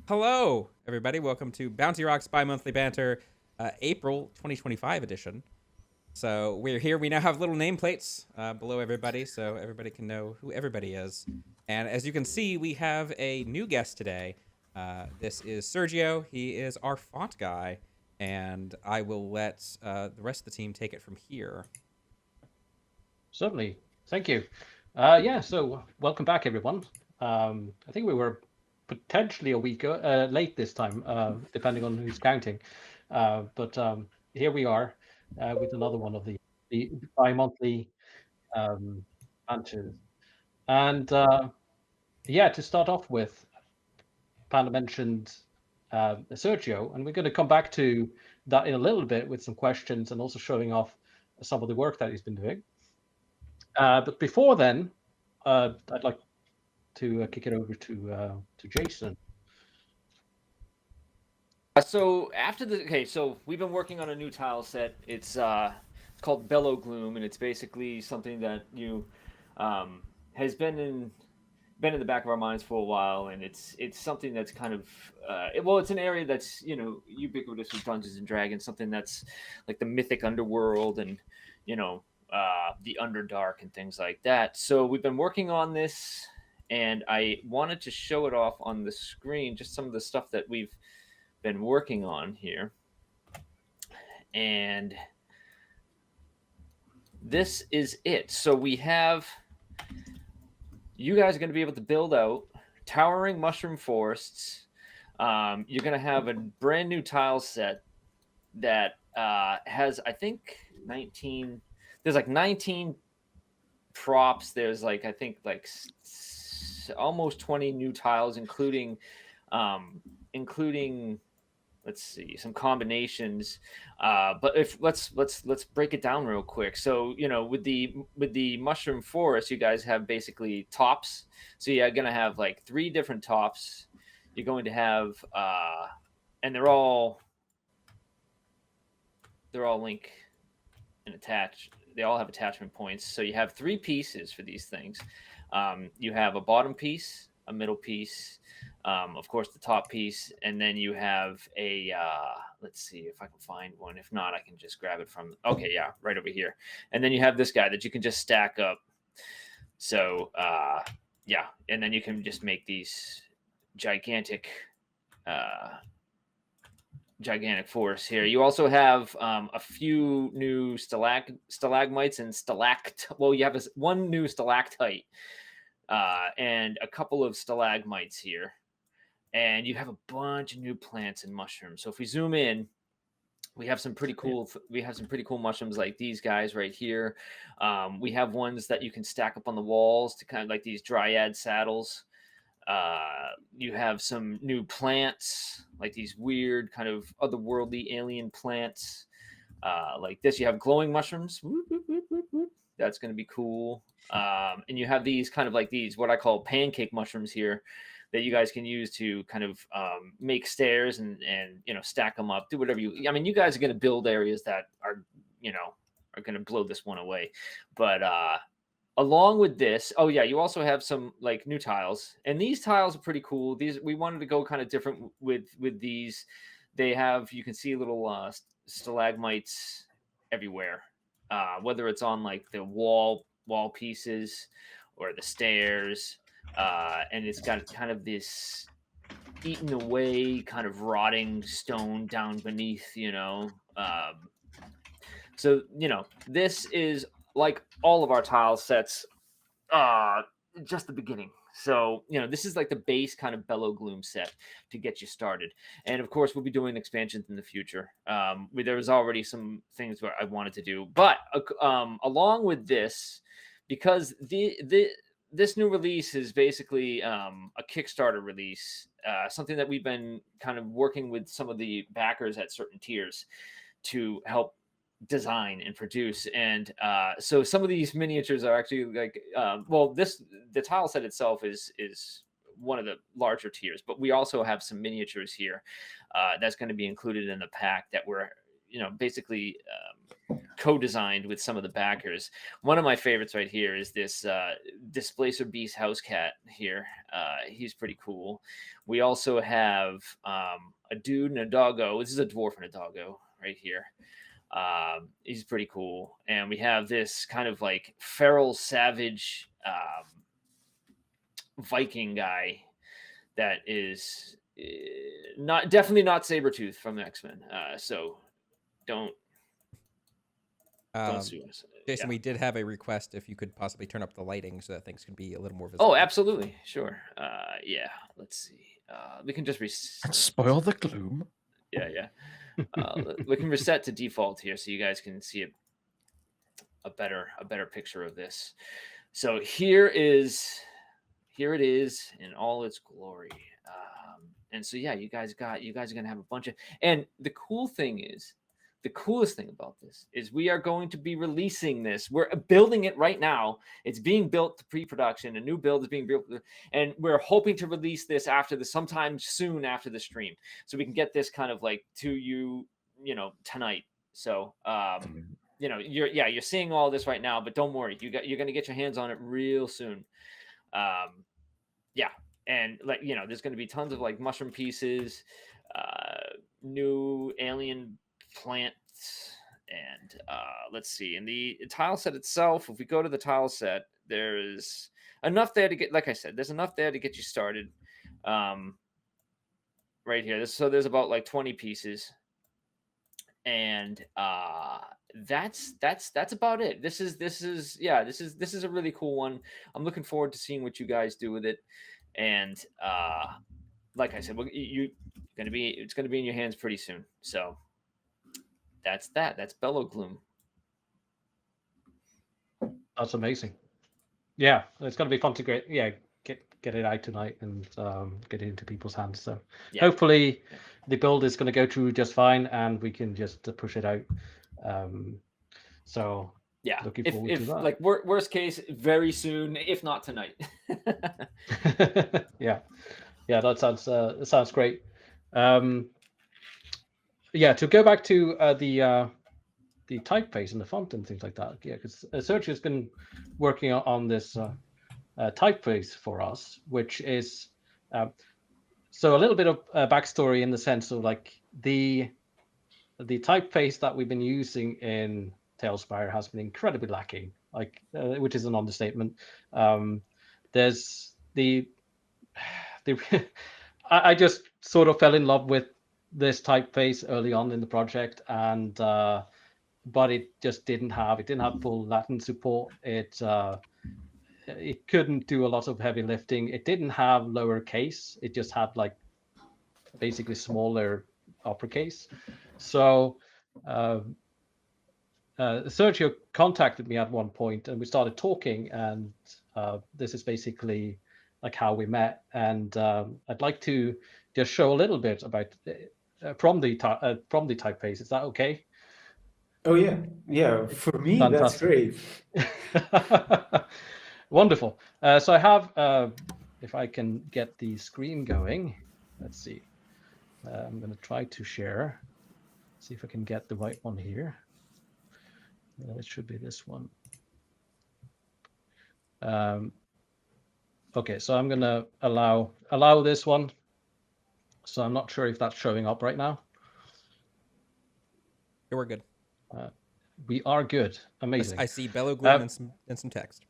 Hello, everybody. Welcome to Bouncyrock's bi-monthly banter, April 2025 edition. So we're here. We now have little nameplates below everybody, so everybody can know who everybody is. And as you can see, we have a new guest today. This is Sérgio. He is our font guy, and I will let the rest of the team take it from here. Certainly. Thank you. So welcome back, everyone. I think we were potentially a week late this time, depending on who's counting. But here we are with another one of the bi-monthly banters. And to start off with, Panda mentioned Sergio, and we're going to come back to that in a little bit with some questions and also showing off some of the work that he's been doing. But before then, I'd like to kick it over to Jason. So we've been working on a new tile set. It's called BellowGloom, and it's basically something that has been in the back of our minds for a while, and it's something that's kind of it's an area that's ubiquitous with Dungeons and Dragons, something that's like the mythic underworld and the Underdark and things like that. So we've been working on this, and I wanted to show it off on the screen, just some of the stuff that we've been working on here. And this is it. So we have, you guys are going to be able to build out towering mushroom forests. You're going to have a brand new tile set that has, I think, 19. There's like 19 props. There's almost 20 new tiles, including let's see, some combinations. But let's break it down real quick. So with the mushroom forest, you guys have basically tops. So you're gonna have like 3 different tops. You're going to have and they're all link and attach. They all have attachment points. So you have 3 pieces for these things. You have a bottom piece, a middle piece, of course the top piece, and then you have a let's see if I can find one. If not, I can just grab it from right over here. And then you have this guy that you can just stack up. So and then you can just make these gigantic forests here. You also have a few new stalagmites and you have one new stalactite and a couple of stalagmites here, and you have a bunch of new plants and mushrooms. So if we zoom in, we have some pretty cool mushrooms like these guys right here. We have ones that you can stack up on the walls to kind of like these dryad saddles. You have some new plants like these weird kind of otherworldly alien plants like this. You have glowing mushrooms. That's going to be cool. And you have these kind of like these, what I call pancake mushrooms here, that you guys can use to kind of make stairs and stack them up, do whatever you. I mean, you guys are going to build areas that are going to blow this one away. But along with this, you also have some like new tiles, and these tiles are pretty cool. These, we wanted to go kind of different with these. They have, you can see little stalagmites everywhere, whether it's on like the wall pieces or the stairs, and it's got kind of this eaten away kind of rotting stone down beneath, so this is like all of our tile sets, just the beginning. So this is like the base kind of BellowGloom set to get you started, and of course we'll be doing expansions in the future. There was already some things where I wanted to do, but along with this, because this new release is basically a Kickstarter release, something that we've been kind of working with some of the backers at certain tiers to help design and produce. And so some of these miniatures are actually like the tile set itself is one of the larger tiers, but we also have some miniatures here that's going to be included in the pack that we're basically co-designed with some of the backers. One of my favorites right here is this Displacer Beast house cat here. He's pretty cool. We also have a dude and a doggo. This is a dwarf and a doggo right here. He's pretty cool. And we have this kind of like feral savage Viking guy that is definitely not Sabretooth from X-Men. So don't sue us. Jason, Yeah. we did have a request if you could possibly turn up the lighting so that things can be a little more visible. Oh, absolutely. Sure. Yeah. Let's see. We can just Spoil the gloom. Yeah. We can reset to default here so you guys can see a better picture of this. So here it is in all its glory. And so yeah, you guys are gonna have a bunch of, and the coolest thing about this is we are going to be releasing this. We're building it right now. It's being built to pre-production. A new build is being built, and we're hoping to release this sometime soon after the stream, so we can get this kind of like to you, tonight. So you're seeing all this right now, but don't worry, you're going to get your hands on it real soon. Yeah, and there's going to be tons of like mushroom pieces, new alien plants, and let's see. In the tile set itself, if we go to the tile set, there's enough there to get, like I said, there's enough there to get you started. Right here, there's about like 20 pieces, and that's about it. This is a really cool one. I'm looking forward to seeing what you guys do with it, and like I said, it's gonna be in your hands pretty soon. So that's BellowGloom. That's amazing. Yeah, it's going to be fun to get it out tonight and get it into people's hands. So hopefully the build is going to go through just fine and we can just push it out. So yeah, looking forward to that. Like worst case, very soon, if not tonight. Yeah, that sounds great. Yeah, to go back to the typeface and the font and things like that. Yeah, because Sérgio has been working on this typeface for us, which is so a little bit of backstory in the sense of like the typeface that we've been using in TaleSpire has been incredibly lacking, like which is an understatement. There's I just sort of fell in love with this typeface early on in the project, and but it just didn't have full Latin support. It couldn't do a lot of heavy lifting. It didn't have lowercase. It just had like basically smaller uppercase. So Sergio contacted me at one point, and we started talking. And this is basically like how we met. And I'd like to just show a little bit about from the typeface. Is that okay? Oh yeah. For me, Fantastic. That's great. Wonderful. So I have, if I can get the screen going, let's see. I'm going to try to share. See if I can get the right one here. It should be this one. Okay, so I'm going to allow this one. So I'm not sure if that's showing up right now. Yeah, we're good. We are good. Amazing. I see BellowGloom and some text.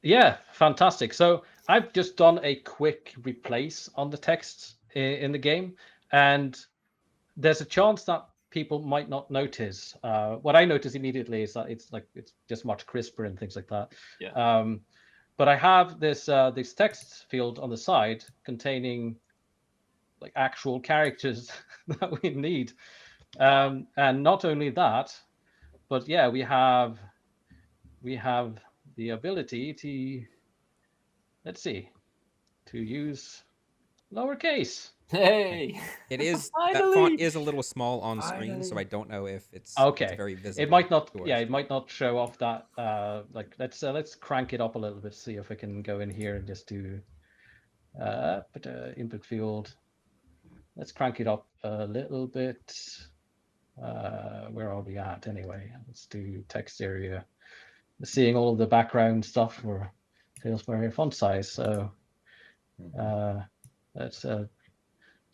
Yeah, fantastic. So I've just done a quick replace on the text in the game, and there's a chance that people might not notice. What I notice immediately is that it's just much crisper and things like that. Yeah. But I have this text field on the side containing like actual characters that we need, and not only that, but yeah, we have the ability to, let's see, to use lowercase. Hey, It is that font is a little small on screen, so I don't know if it's okay. It's very visible. It might not. Yeah, it might not show off that. Like let's crank it up a little bit. See if I can go in here and just do input field. Let's crank it up a little bit. Where are we at anyway? Let's do text area. Seeing all of the background stuff for TaleSpire font size. So let's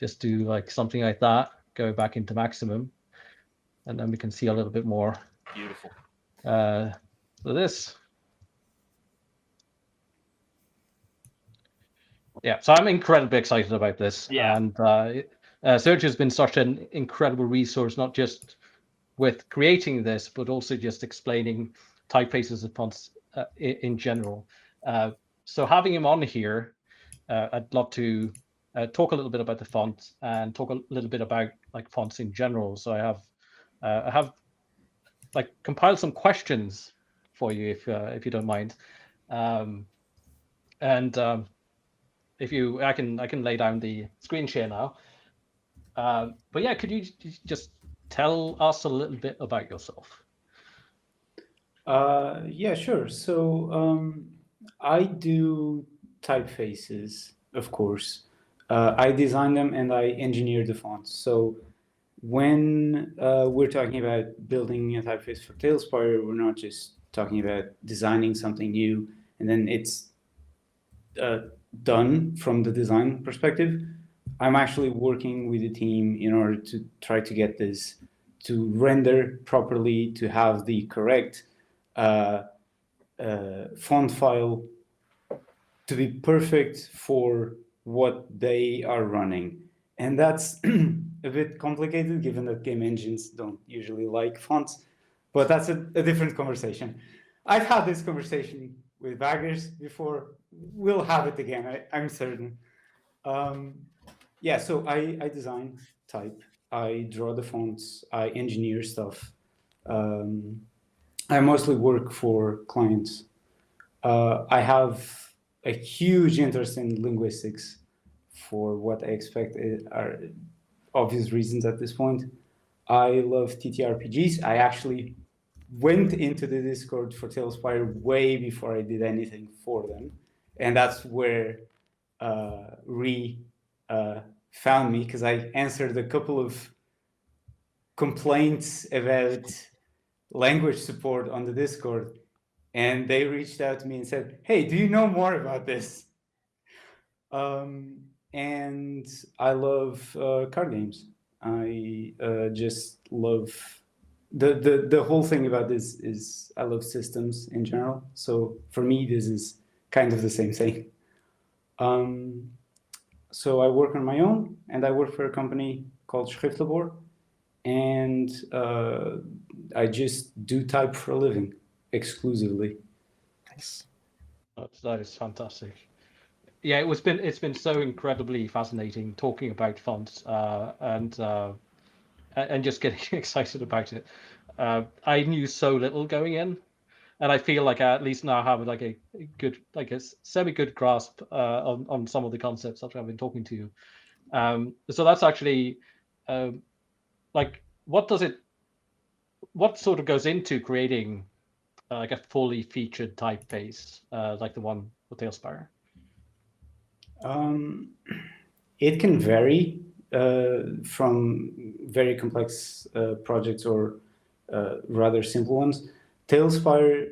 just do like something like that. Go back into maximum, and then we can see a little bit more. Beautiful. So this. Yeah, so I'm incredibly excited about this. Yeah. And Sérgio has been such an incredible resource, not just with creating this, but also just explaining typefaces and fonts in general. So having him on here, I'd love to talk a little bit about the font and talk a little bit about like fonts in general. So I have like compiled some questions for you if you don't mind. If you, I can lay down the screen share now. But yeah, could you just tell us a little bit about yourself? Yeah, sure. So I do typefaces, of course. I design them and I engineer the fonts. So when we're talking about building a typeface for TaleSpire, we're not just talking about designing something new and then it's done from the design perspective. I'm actually working with the team in order to try to get this to render properly, to have the correct font file to be perfect for what they are running. And that's a bit complicated given that game engines don't usually like fonts, but that's a different conversation. I've had this conversation with baggers before. We'll have it again, I'm certain. Yeah, so I design, type, I draw the fonts, I engineer stuff. I mostly work for clients. I have a huge interest in linguistics for what I expect are obvious reasons at this point. I love TTRPGs. I actually went into the Discord for TaleSpire way before I did anything for them. And that's where found me, because I answered a couple of complaints about language support on the Discord. And they reached out to me and said, hey, do you know more about this? And I love card games. I just love the whole thing about this is I love systems in general. So for me, this is kind of the same thing. So I work on my own, and I work for a company called Schriftlabor, and I just do type for a living exclusively. Nice. That is fantastic. Yeah, it's been so incredibly fascinating talking about fonts and just getting excited about it. I knew so little going in, and I feel like I at least now have like a good, like a semi-good grasp on some of the concepts that I've been talking to you. So that's actually like what sort of goes into creating like a fully featured typeface like the one with TaleSpire? It can vary from very complex projects or rather simple ones. TaleSpire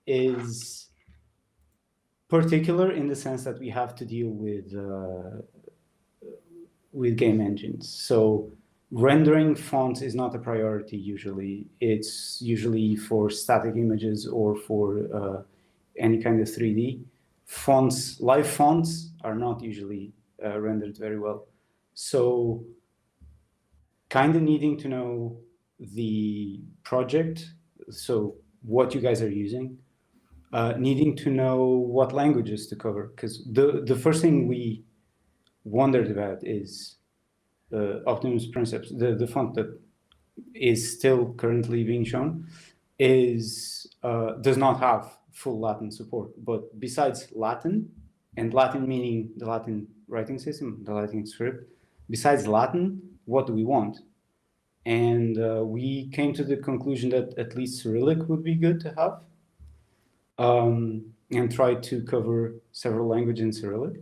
is particular in the sense that we have to deal with game engines. So rendering fonts is not a priority usually. It's usually for static images or for any kind of 3D. Fonts, live fonts are not usually rendered very well. So kind of needing to know the project, so what you guys are using, needing to know what languages to cover, because the first thing we wondered about is Optimus Princeps, the font that is still currently being shown, is does not have full Latin support. But besides Latin, and Latin meaning the Latin writing system, the Latin script, besides Latin, what do we want? And we came to the conclusion that at least Cyrillic would be good to have, and try to cover several languages in Cyrillic.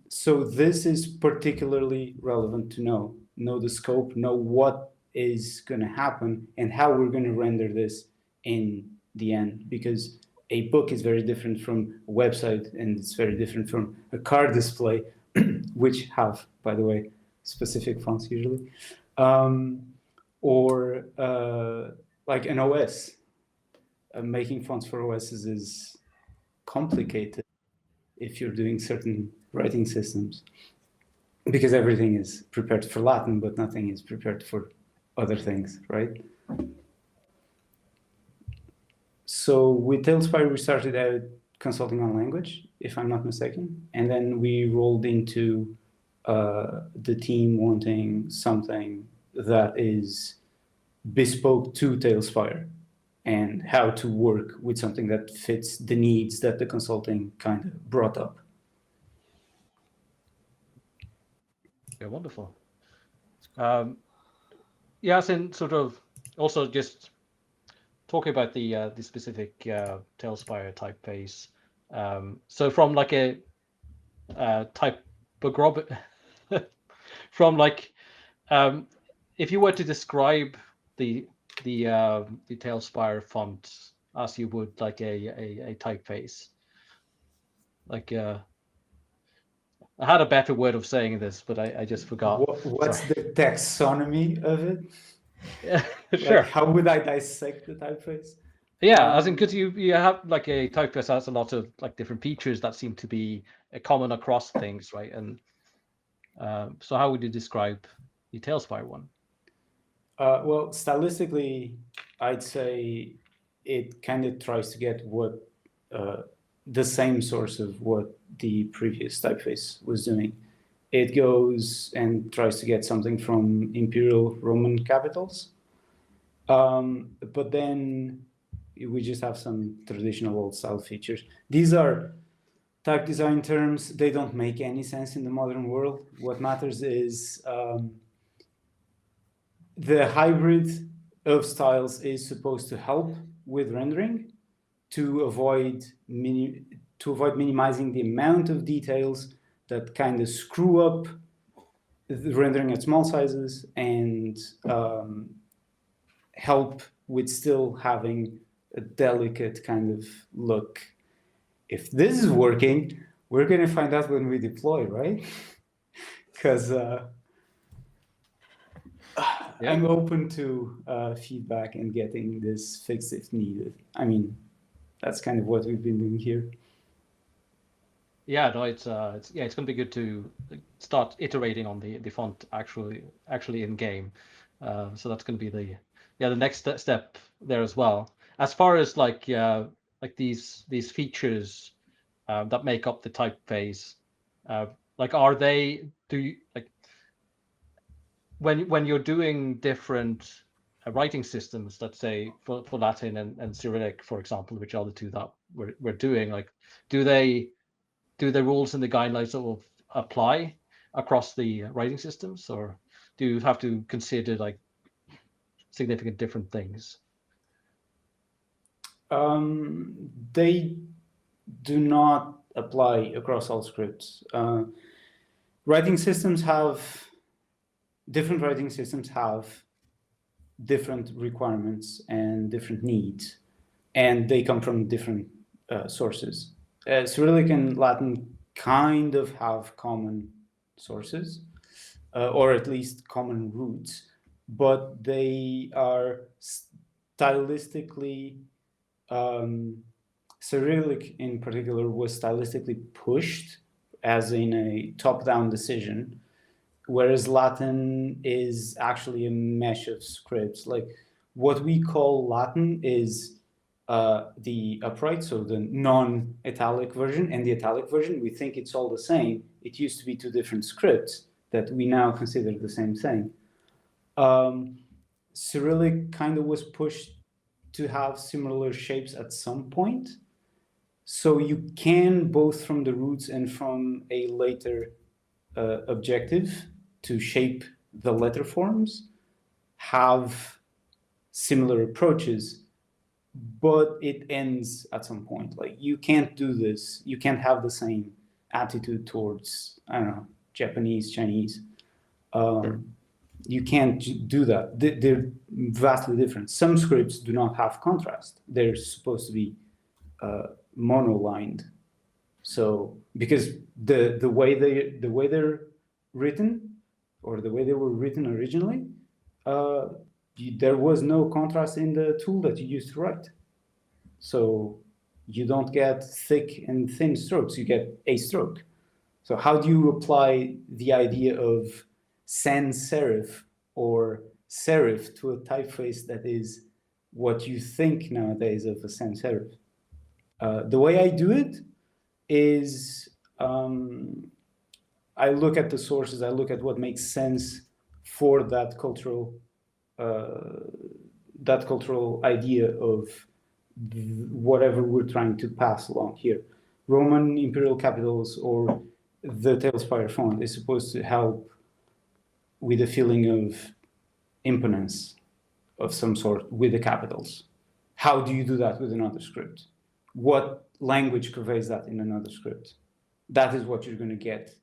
So this is particularly relevant to know. know the scope, know what is going to happen and how we're going to render this in the end. Because a book is very different from a website, and it's very different from a car display, which have, by the way, specific fonts usually, or like an OS. Making fonts for OSs is complicated if you're doing certain writing systems, because everything is prepared for Latin, but nothing is prepared for other things, right? So with TaleSpire, we started out consulting on language, if I'm not mistaken, and then we rolled into the team wanting something that is bespoke to TaleSpire and how to work with something that fits the needs that the consulting kind of brought up. Yeah, wonderful. Yeah, and sort of also just talking about the specific TaleSpire typeface. So from like a typographic, from like if you were to describe the TaleSpire font as you would like a typeface, like I had a better word of saying this, but I just forgot. What's the taxonomy of it? Yeah, sure. Like, how would I dissect the typeface? Yeah, as in, because you have like a typeface has a lot of like different features that seem to be common across things, right? And so how would you describe the TaleSpire one? Well, stylistically, I'd say it kind of tries to get what the same source of what the previous typeface was doing. It goes and tries to get something from Imperial Roman capitals, but then we just have some traditional old style features. These are type design terms. They don't make any sense in the modern world. What matters is the hybrid of styles is supposed to help with rendering to avoid minimizing the amount of details that kind of screw up the rendering at small sizes, and help with still having a delicate kind of look. If this is working, we're going to find out when we deploy, right? Because I'm open to feedback and getting this fixed if needed. I mean, that's kind of what we've been doing here. Yeah, no, it's going to be good to start iterating on the font actually in game. So that's going to be the next step there as well. As far as like these features that make up the typeface, like when you're doing different writing systems, let's say for Latin and Cyrillic, for example, which are the two that we're doing, like do the rules and the guidelines sort of apply across the writing systems, or do you have to consider like significant different things? They do not apply across all scripts. Different writing systems have different requirements and different needs, and they come from different sources. Cyrillic and Latin kind of have common sources, or at least common roots, but they are stylistically, Cyrillic in particular was stylistically pushed as in a top-down decision, whereas Latin is actually a mesh of scripts. Like what we call Latin is the upright, so the non-italic version, and the italic version, we think it's all the same. It used to be two different scripts that we now consider the same thing. Cyrillic kind of was pushed to have similar shapes at some point. So you can, both from the roots and from a later objective to shape the letter forms, have similar approaches, but it ends at some point. Like you can't do this. You can't have the same attitude towards, I don't know, Japanese, Chinese. Sure. You can't do that. They're vastly different. Some scripts do not have contrast. They're supposed to be monolined. So because the way they're written, or the way they were written originally, there was no contrast in the tool that you used to write. So you don't get thick and thin strokes. You get a stroke. So how do you apply the idea of sans serif or serif to a typeface that is what you think nowadays of a sans serif? The way I do it is I look at the sources, I look at what makes sense for that cultural idea of whatever we're trying to pass along here. Roman imperial capitals or the TaleSpire font is supposed to help with a feeling of imponence of some sort with the capitals. How do you do that with another script? What language conveys that in another script? That is what you're going to get.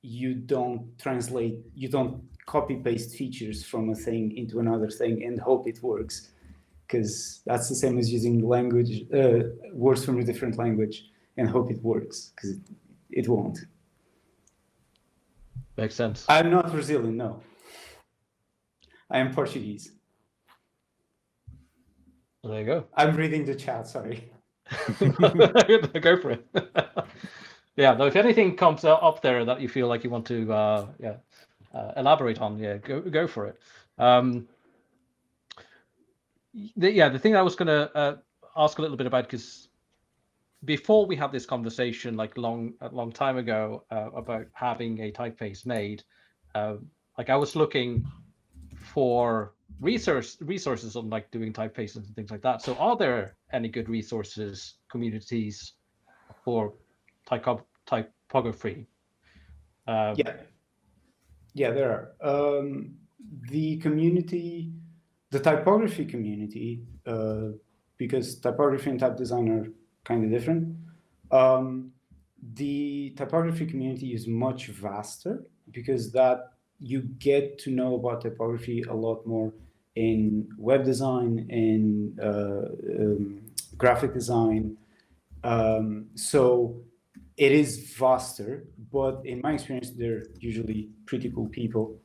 You don't translate, you don't copy paste features from a thing into another thing and hope it works, because that's the same as using language words from a different language and hope it works, because it won't. Makes sense. I'm not Brazilian, no. I am Portuguese. Well, there you go. I'm reading the chat, sorry. Go for it. Yeah, though, if anything comes up there that you feel like you want to elaborate on, go for it. The thing I was going to ask a little bit about, because before we had this conversation, like a long time ago, about having a typeface made, like I was looking for resources on like doing typefaces and things like that. So are there any good resources, communities for typography? Yeah, there are. The community, the typography community, because typography and type design are kind of different. The typography community is much vaster, because that you get to know about typography a lot more in web design and graphic design. So it is vaster, but in my experience, they're usually pretty cool people.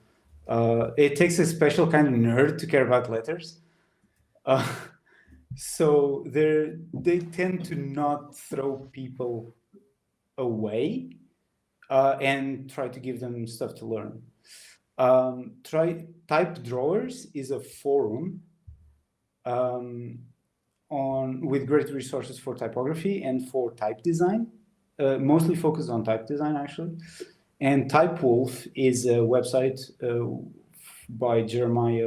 It takes a special kind of nerd to care about letters. So they tend to not throw people away and try to give them stuff to learn. Type Drawers is a forum with great resources for typography and for type design, mostly focused on type design actually. And Typewolf is a website by Jeremy,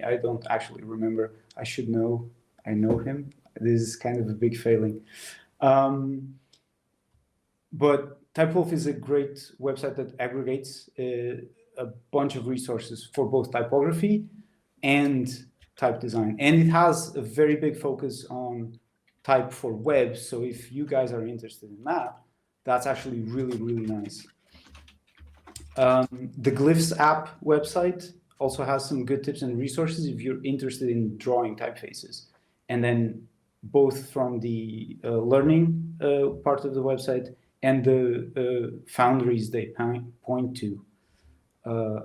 I don't actually remember. I should know. I know him. This is kind of a big failing. But Typewolf is a great website that aggregates a bunch of resources for both typography and type design. And it has a very big focus on type for web. So if you guys are interested in that, that's actually really, really nice. The Glyphs app website also has some good tips and resources if you're interested in drawing typefaces. And then both from the learning part of the website and the foundries they point to.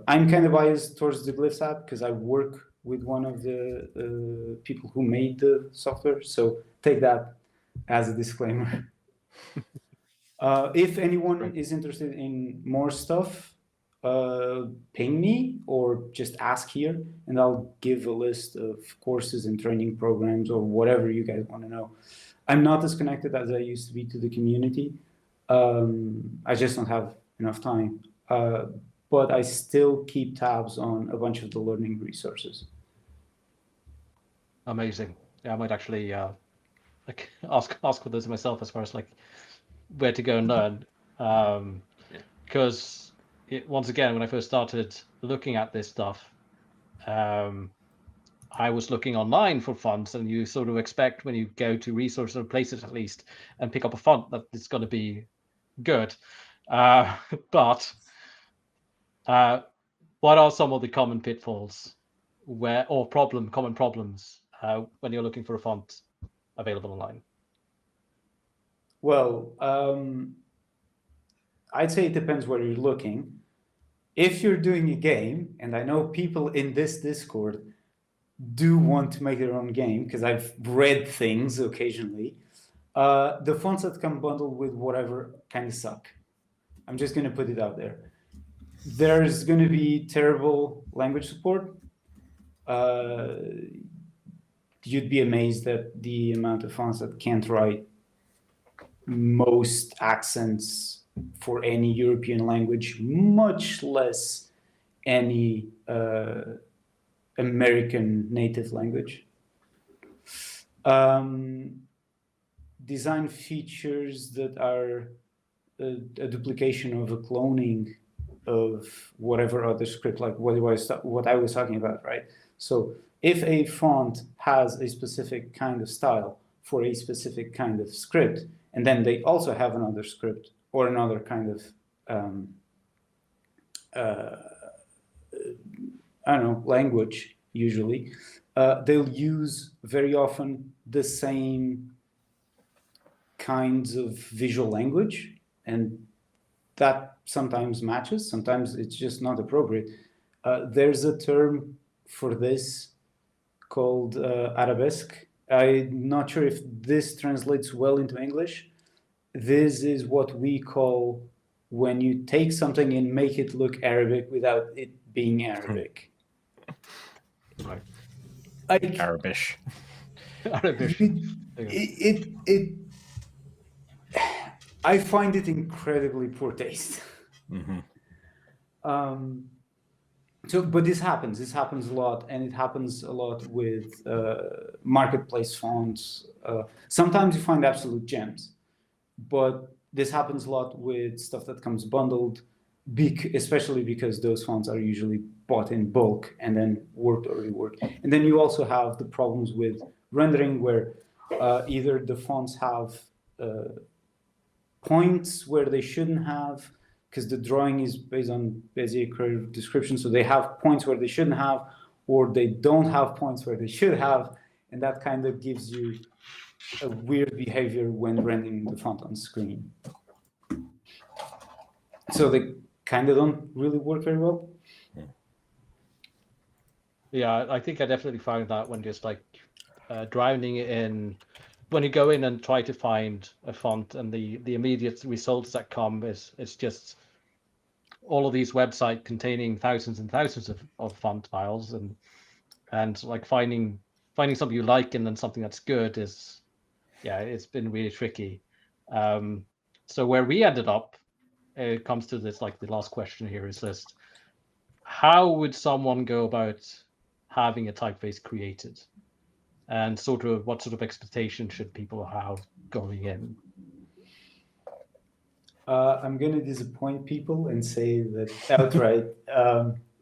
I'm kind of biased towards the Glyphs app because I work with one of the people who made the software. So take that as a disclaimer. If anyone is interested in more stuff, ping me or just ask here and I'll give a list of courses and training programs or whatever you guys want to know. I'm not as connected as I used to be to the community. I just don't have enough time. But I still keep tabs on a bunch of the learning resources. Amazing. Yeah, I might actually like ask for those myself as far as like where to go and learn. Because once again, when I first started looking at this stuff, I was looking online for fonts, and you sort of expect when you go to resources or places at least and pick up a font that it's going to be good. But what are some of the common pitfalls or common problems when you're looking for a font available online? Well, I'd say it depends where you're looking. If you're doing a game, and I know people in this Discord do want to make their own game, because I've read things occasionally, the fonts that come bundled with whatever kind of suck. I'm just going to put it out there. There's going to be terrible language support. You'd be amazed at the amount of fonts that can't write most accents for any European language, much less any American native language. Design features that are a duplication of a cloning of whatever other script, like what I was talking about, right? So if a font has a specific kind of style for a specific kind of script, and then they also have another script or another kind of, I don't know, language, usually, they'll use very often the same kinds of visual language, and that sometimes matches, sometimes it's just not appropriate. There's a term for this called arabesque. I'm not sure if this translates well into English. This is what we call when you take something and make it look Arabic without it being Arabic. Right. Arabish. I find it incredibly poor taste. Mm-hmm. But this happens a lot, and it happens a lot with marketplace fonts. Sometimes you find absolute gems, but this happens a lot with stuff that comes bundled, especially because those fonts are usually bought in bulk and then worked or reworked. And then you also have the problems with rendering where either the fonts have points where they shouldn't have, because the drawing is based on Bezier curve description, so they have points where they shouldn't have, or they don't have points where they should have, and that kind of gives you a weird behavior when rendering the font on screen. So they kind of don't really work very well. Yeah, I think I definitely found that when just like drowning in, when you go in and try to find a font, and the immediate results that come is just all of these websites containing thousands and thousands of font files, and like finding something you like and then something that's good is, yeah, it's been really tricky. So where we ended up, it comes to this, like the last question here is just, how would someone go about having a typeface created? And sort of what sort of expectation should people have going in? I'm going to disappoint people and say that outright,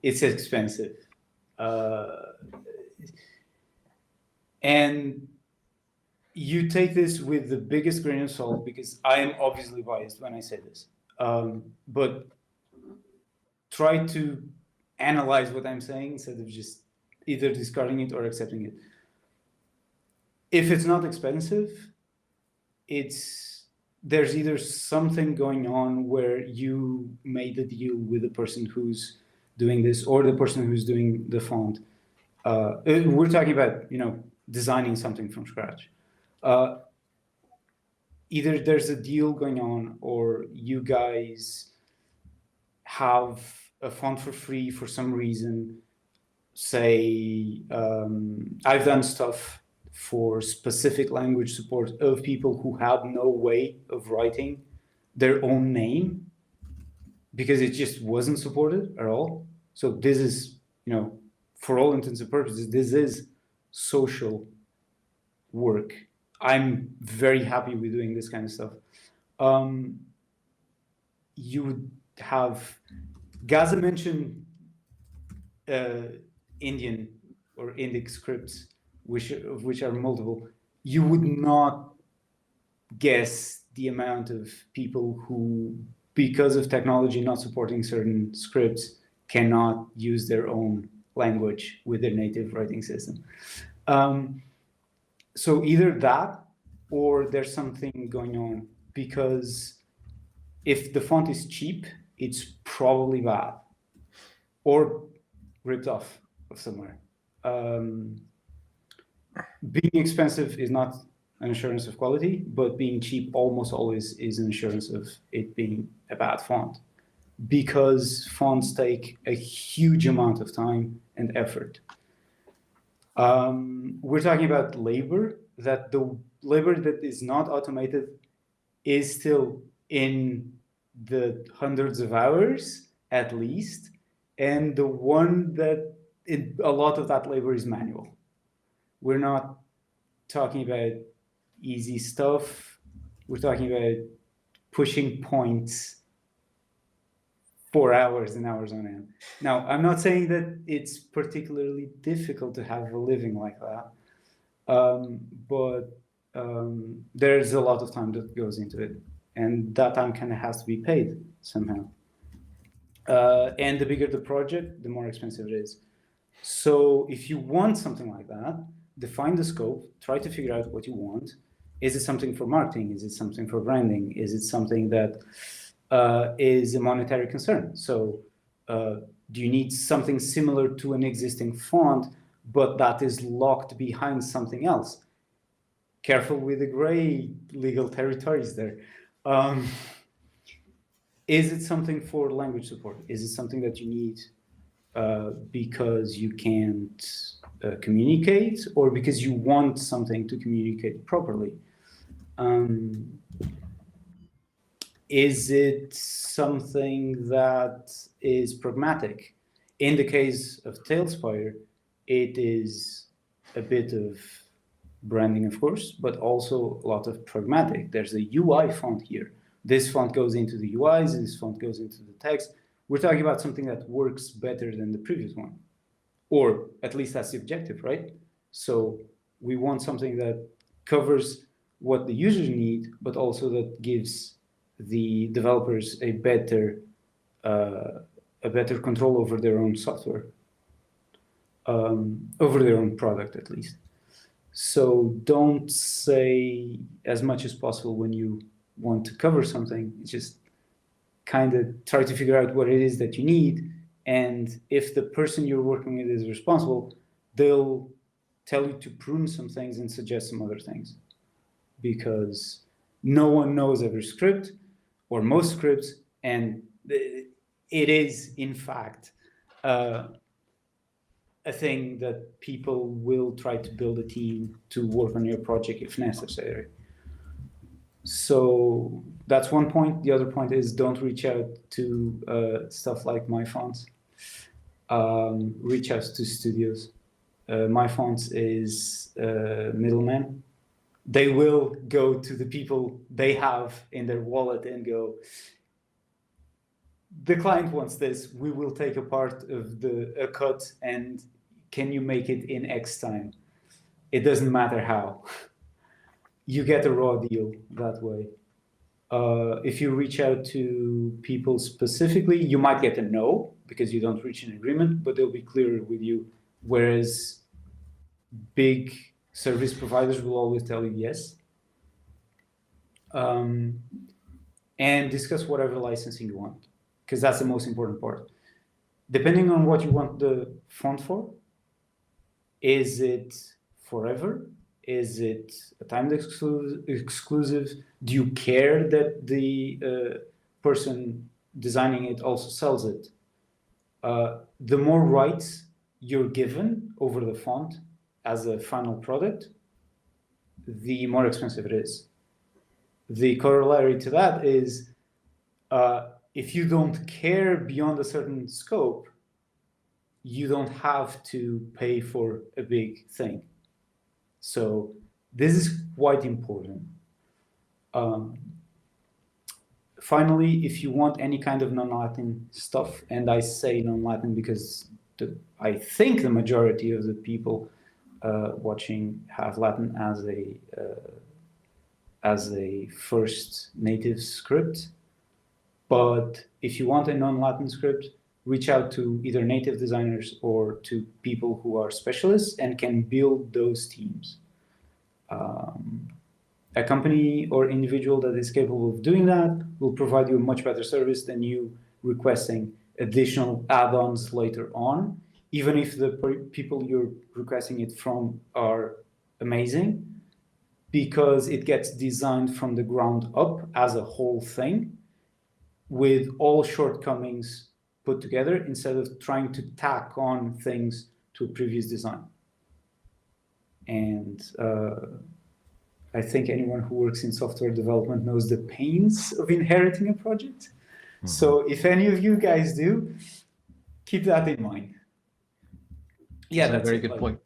it's expensive. And you take this with the biggest grain of salt, because I am obviously biased when I say this. But try to analyze what I'm saying instead of just either discarding it or accepting it. If it's not expensive, there's either something going on where you made a deal with the person who's doing this or the person who's doing the font. We're talking about, designing something from scratch. Either there's a deal going on, or you guys have a font for free for some reason. Say, I've done stuff for specific language support of people who had no way of writing their own name because it just wasn't supported at all. So this is, for all intents and purposes, this is social work. I'm very happy with doing this kind of stuff. You would have, Gaza mentioned Indian or Indic scripts, which are multiple. You would not guess the amount of people who, because of technology not supporting certain scripts, cannot use their own language with their native writing system. So either that, or there's something going on, because if the font is cheap, it's probably bad or ripped off of somewhere. Being expensive is not an assurance of quality, but being cheap almost always is an assurance of it being a bad font, because fonts take a huge amount of time and effort. We're talking about labor, that the labor that is not automated is still in the hundreds of hours at least, and the one that a lot of that labor is manual. We're not talking about easy stuff. We're talking about pushing points for hours and hours on end. Now, I'm not saying that it's particularly difficult to have a living like that, but there's a lot of time that goes into it, and that time kind of has to be paid somehow. And the bigger the project, the more expensive it is. So if you want something like that, define the scope, try to figure out what you want. Is it something for marketing? Is it something for branding? Is it something that is a monetary concern? So do you need something similar to an existing font, but that is locked behind something else? Careful with the gray legal territories there. Is it something for language support? Is it something that you need because you can't communicate, or because you want something to communicate properly? Is it something that is pragmatic? In the case of TaleSpire, it is a bit of branding, of course, but also a lot of pragmatic. There's a UI font here. This font goes into the UIs, this font goes into the text. We're talking about something that works better than the previous one, or at least that's the objective, right? So we want something that covers what the users need, but also that gives the developers a better control over their own software, over their own product at least. So don't say as much as possible when you want to cover something. Just kind of try to figure out what it is that you need, and if the person you're working with is responsible, they'll tell you to prune some things and suggest some other things, because no one knows every script or most scripts, and it is in fact a thing that people will try to build a team to work on your project if necessary. So that's one point. The other point is don't reach out to stuff like MyFonts. Reach out to studios. MyFonts is middleman. They will go to the people they have in their wallet and go, the client wants this, we will take a part of a cut, and can you make it in X time? It doesn't matter how. You get a raw deal that way. If you reach out to people specifically, you might get a no because you don't reach an agreement, but they'll be clearer with you. Whereas big service providers will always tell you yes. And discuss whatever licensing you want, because that's the most important part. Depending on what you want the font for, is it forever? Is it a timed exclusive? Do you care that the person designing it also sells it? The more rights you're given over the font as a final product, the more expensive it is. The corollary to that is if you don't care beyond a certain scope, you don't have to pay for a big thing. So this is quite important. Finally, if you want any kind of non-Latin stuff, and I say non-Latin because I think the majority of the people watching have Latin as a first native script. But if you want a non-Latin script, reach out to either native designers or to people who are specialists and can build those teams. A company or individual that is capable of doing that will provide you a much better service than you requesting additional add-ons later on, even if the people you're requesting it from are amazing, because it gets designed from the ground up as a whole thing with all shortcomings put together instead of trying to tack on things to a previous design. And I think anyone who works in software development knows the pains of inheriting a project. Mm-hmm. So if any of you guys do, keep that in mind. Yeah, that's a very good point.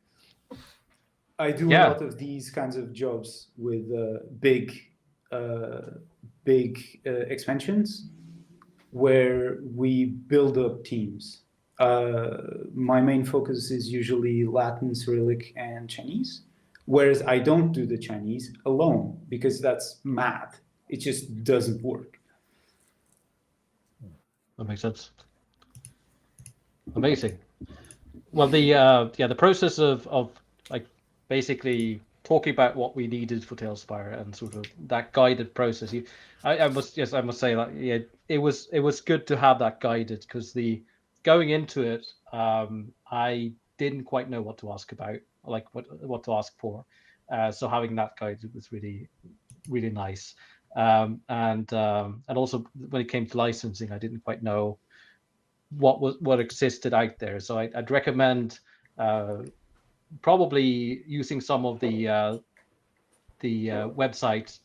I do a lot of these kinds of jobs with big expansions where we build up teams. My main focus is usually Latin, Cyrillic, and Chinese, whereas I don't do the Chinese alone because that's mad. It just doesn't work. That makes sense. Amazing. Well, the process of like basically talking about what we needed for TaleSpire and sort of that guided process. I must say that it was good to have that guided, because going into it, I didn't quite know what to ask about, like what to ask for. So having that guided was really, really nice. And also when it came to licensing, I didn't quite know what existed out there. So I'd recommend probably using some of the websites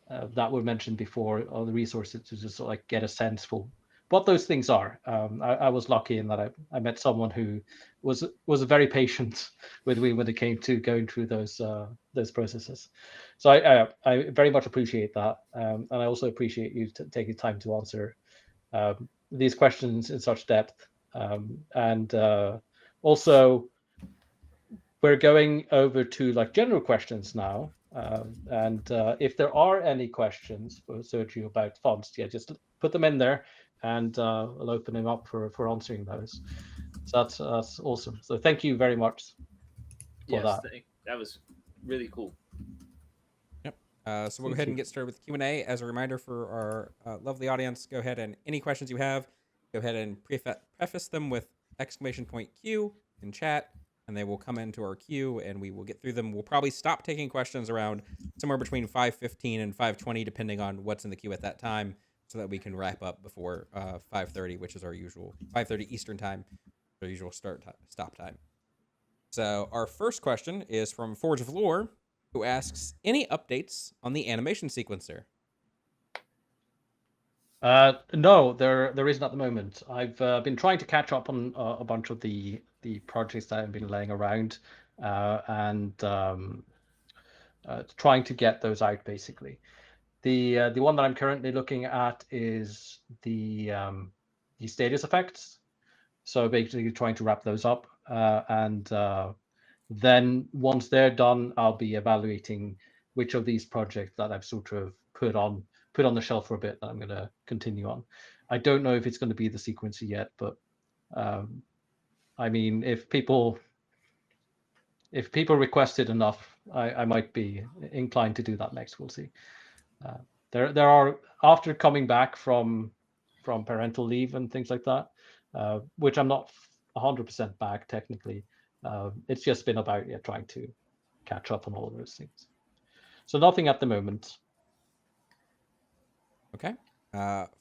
that were mentioned before, or the resources, to just sort of like get a sense for what those things are. I was lucky in that I met someone who was very patient with me when it came to going through those processes. So I very much appreciate that, and I also appreciate you taking time to answer these questions in such depth. And also, we're going over to like general questions now. And if there are any questions for Sérgio about fonts, just put them in there, and I'll open them up for answering those. So that's awesome. So thank you very much for that. That was really cool. Yep. So we'll go ahead and get started with Q&A. As a reminder for our lovely audience, go ahead and any questions you have, go ahead and preface them with !Q in chat, and they will come into our queue, and we will get through them. We'll probably stop taking questions around somewhere between 5:15 and 5:20, depending on what's in the queue at that time, so that we can wrap up before 5:30, which is our usual 5:30 Eastern time, our usual stop time. So our first question is from Forge of Lore, who asks, any updates on the animation sequencer? No, there isn't at the moment. I've been trying to catch up on a bunch of the projects that have been laying around, and trying to get those out, basically. The one that I'm currently looking at is the status effects. So basically trying to wrap those up, and then once they're done, I'll be evaluating which of these projects that I've sort of put on the shelf for a bit that I'm going to continue on. I don't know if it's going to be the sequencer yet, but I mean, if people request it enough, I might be inclined to do that next. We'll see. There are, after coming back from parental leave and things like that, which I'm not 100% back technically. It's just been about trying to catch up on all of those things. So nothing at the moment. Okay.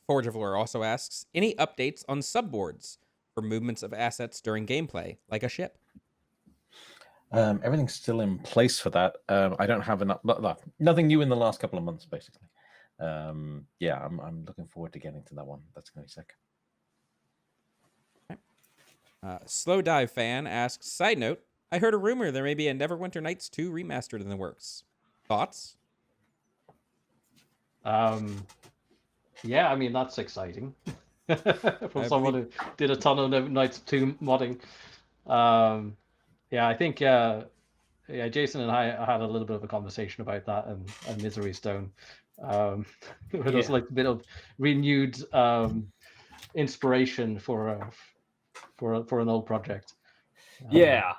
Forge of Lore also asks, any updates on subboards for movements of assets during gameplay, like a ship? Everything's still in place for that. I don't have nothing new in the last couple of months, basically. I'm looking forward to getting to that one. That's going to be sick. Okay. Slow Dive Fan asks, side note, I heard a rumor there may be a Neverwinter Nights 2 remastered in the works. Thoughts? Yeah, I mean, that's exciting. From someone who did a ton of Neverwinter Nights 2 modding. I think Jason and I had a little bit of a conversation about that and Misery Stone. There was like a bit of renewed inspiration for an old project. Yeah.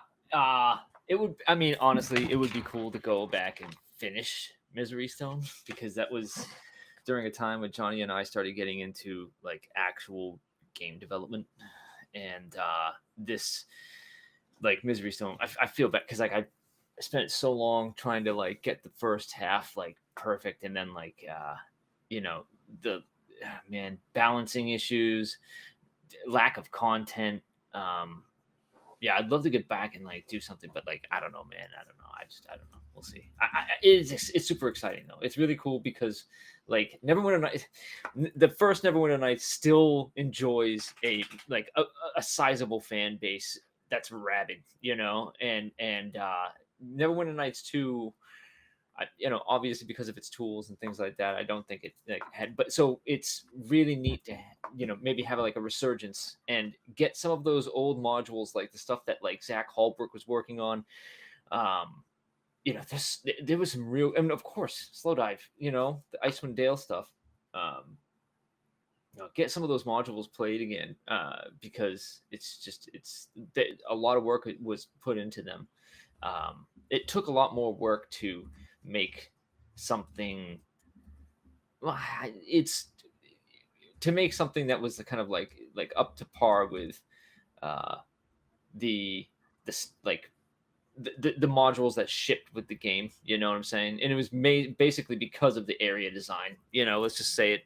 It would. I mean, honestly, it would be cool to go back and finish Misery Stone, because that was during a time when Johnny and I started getting into like actual game development, and this like Misery Stone. I feel bad because like I spent so long trying to like get the first half like perfect, and then like you know, the balancing issues, lack of content. Yeah, I'd love to get back and like do something, but like I don't know, man. I don't know. I don't know. We'll see. It's super exciting though. It's really cool because like Neverwinter Nights, the first Neverwinter Nights still enjoys a sizable fan base that's rabid, you know, and Neverwinter Nights 2. Obviously because of its tools and things like that, I don't think it like had. But so it's really neat to maybe have like a resurgence and get some of those old modules, like the stuff that like Zach Hallbrook was working on. There was some real, I mean, of course, Slow Dive, the Icewind Dale stuff. Get some of those modules played again, because a lot of work was put into them. It took a lot more work to make something. It's to make something that was kind of like up to par with the modules that shipped with the game. You know what I'm saying? And it was made basically because of the area design. Let's just say it.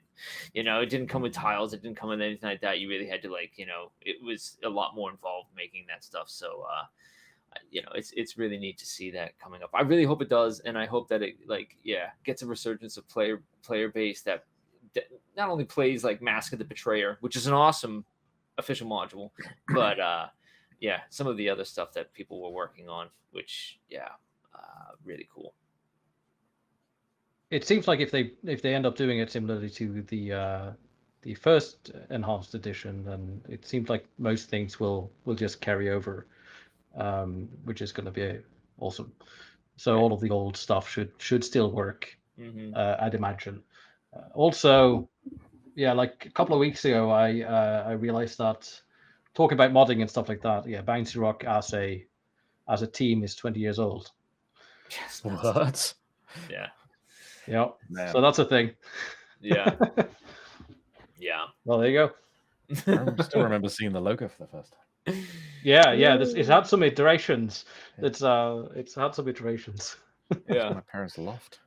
It didn't come with tiles. It didn't come with anything like that. You really had to it was a lot more involved making that stuff. So it's really neat to see that coming up. I really hope it does, and I hope that it gets a resurgence of player base that not only plays like Mask of the Betrayer, which is an awesome official module, but some of the other stuff that people were working on, which really cool. It seems like if they end up doing it similarly to the first enhanced edition, then it seems like most things will just carry over, which is going to be awesome. So all of the old stuff should still work, I'd imagine. Also, like a couple of weeks ago, I realized that talking about modding and stuff like that, Bouncyrock as a team is 20 years old. Yes. What? Yeah. Yeah. Man. So that's a thing. Yeah. Yeah. Well, there you I still remember seeing the logo for the first time. Yeah. It had some iterations. It's had some iterations. Yeah. My parents' loft.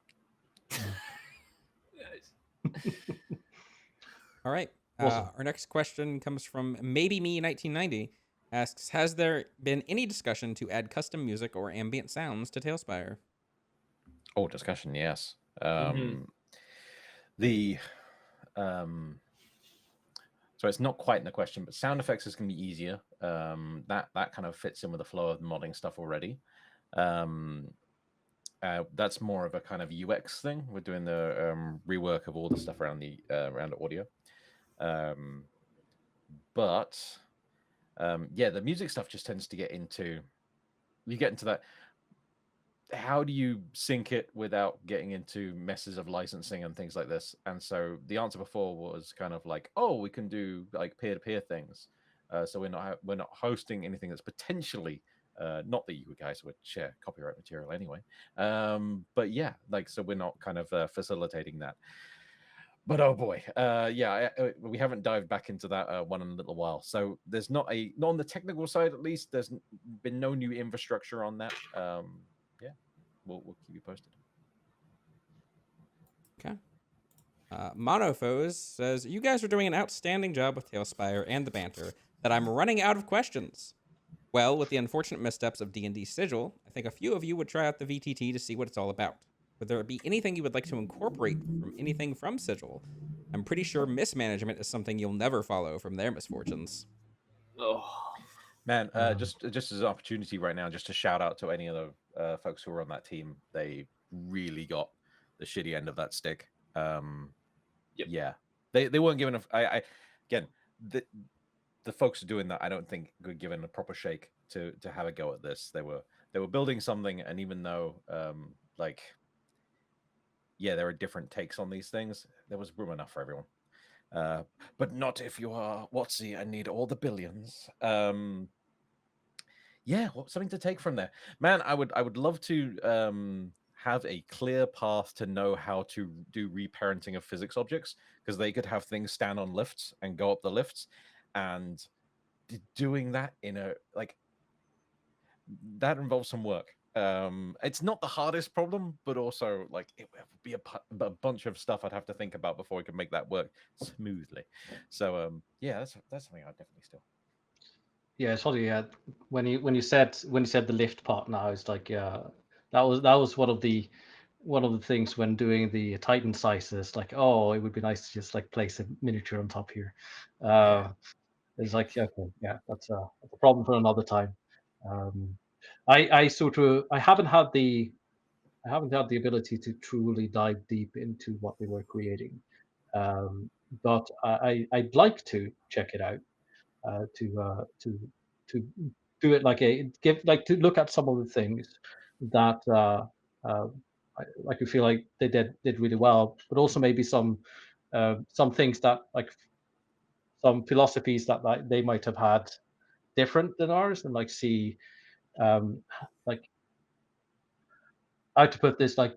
All right. Awesome. Our next question comes from Maybe Me 1990. Asks, has there been any discussion to add custom music or ambient sounds to TaleSpire? Oh, discussion, yes. So it's not quite in the question, but sound effects is going to be easier. That kind of fits in with the flow of modding stuff already. That's more of a kind of UX thing. We're doing the rework of all the stuff around the audio. But the music stuff just tends to get into that. How do you sync it without getting into messes of licensing and things like this? And so the answer before was kind of like, oh, we can do like peer-to-peer things. So we're not hosting anything that's potentially not that you guys would share copyright material anyway. But yeah, so we're not kind of facilitating that. But oh boy, we haven't dived back into that one in a little while. So there's not on the technical side, at least, there's been no new infrastructure on that. We'll keep you posted. Okay. Monofos says, you guys are doing an outstanding job with TaleSpire and the banter that I'm running out of questions. Well, with the unfortunate missteps of D&D Sigil, I think a few of you would try out the VTT to see what it's all about. Would there be anything you would like to incorporate from anything from Sigil? I'm pretty sure mismanagement is something you'll never follow from their misfortunes. Oh. Man, just as an opportunity right now, just to shout out to any of the folks who were on that team. They really got the shitty end of that stick. Yeah, they weren't given the folks doing that, I don't think were given a proper shake to have a go at this. They were building something, and even though there are different takes on these things, there was room enough for everyone. But not if you are Watsy and need all the billions. Yeah, something to take from there, man. I would love to have a clear path to know how to do reparenting of physics objects, because they could have things stand on lifts and go up the lifts, and doing that in a like that involves some work. It's not the hardest problem, but also like it would be a bunch of stuff I'd have to think about before I could make that work smoothly. So yeah, that's something I'd definitely still. Yeah, sorry. When you said the lift part, now it's like that was one of the things when doing the Titan sizes. Like, oh, it would be nice to just like place a miniature on top here. It's like, okay, yeah, that's a problem for another time. I sort of I haven't had the ability to truly dive deep into what they were creating, but I'd like to check it out, to do it like to look at some of the things that uh, I feel like they did really well, but also maybe some things that like some philosophies that like, they might have had different than ours, and like see um, like how to put this, like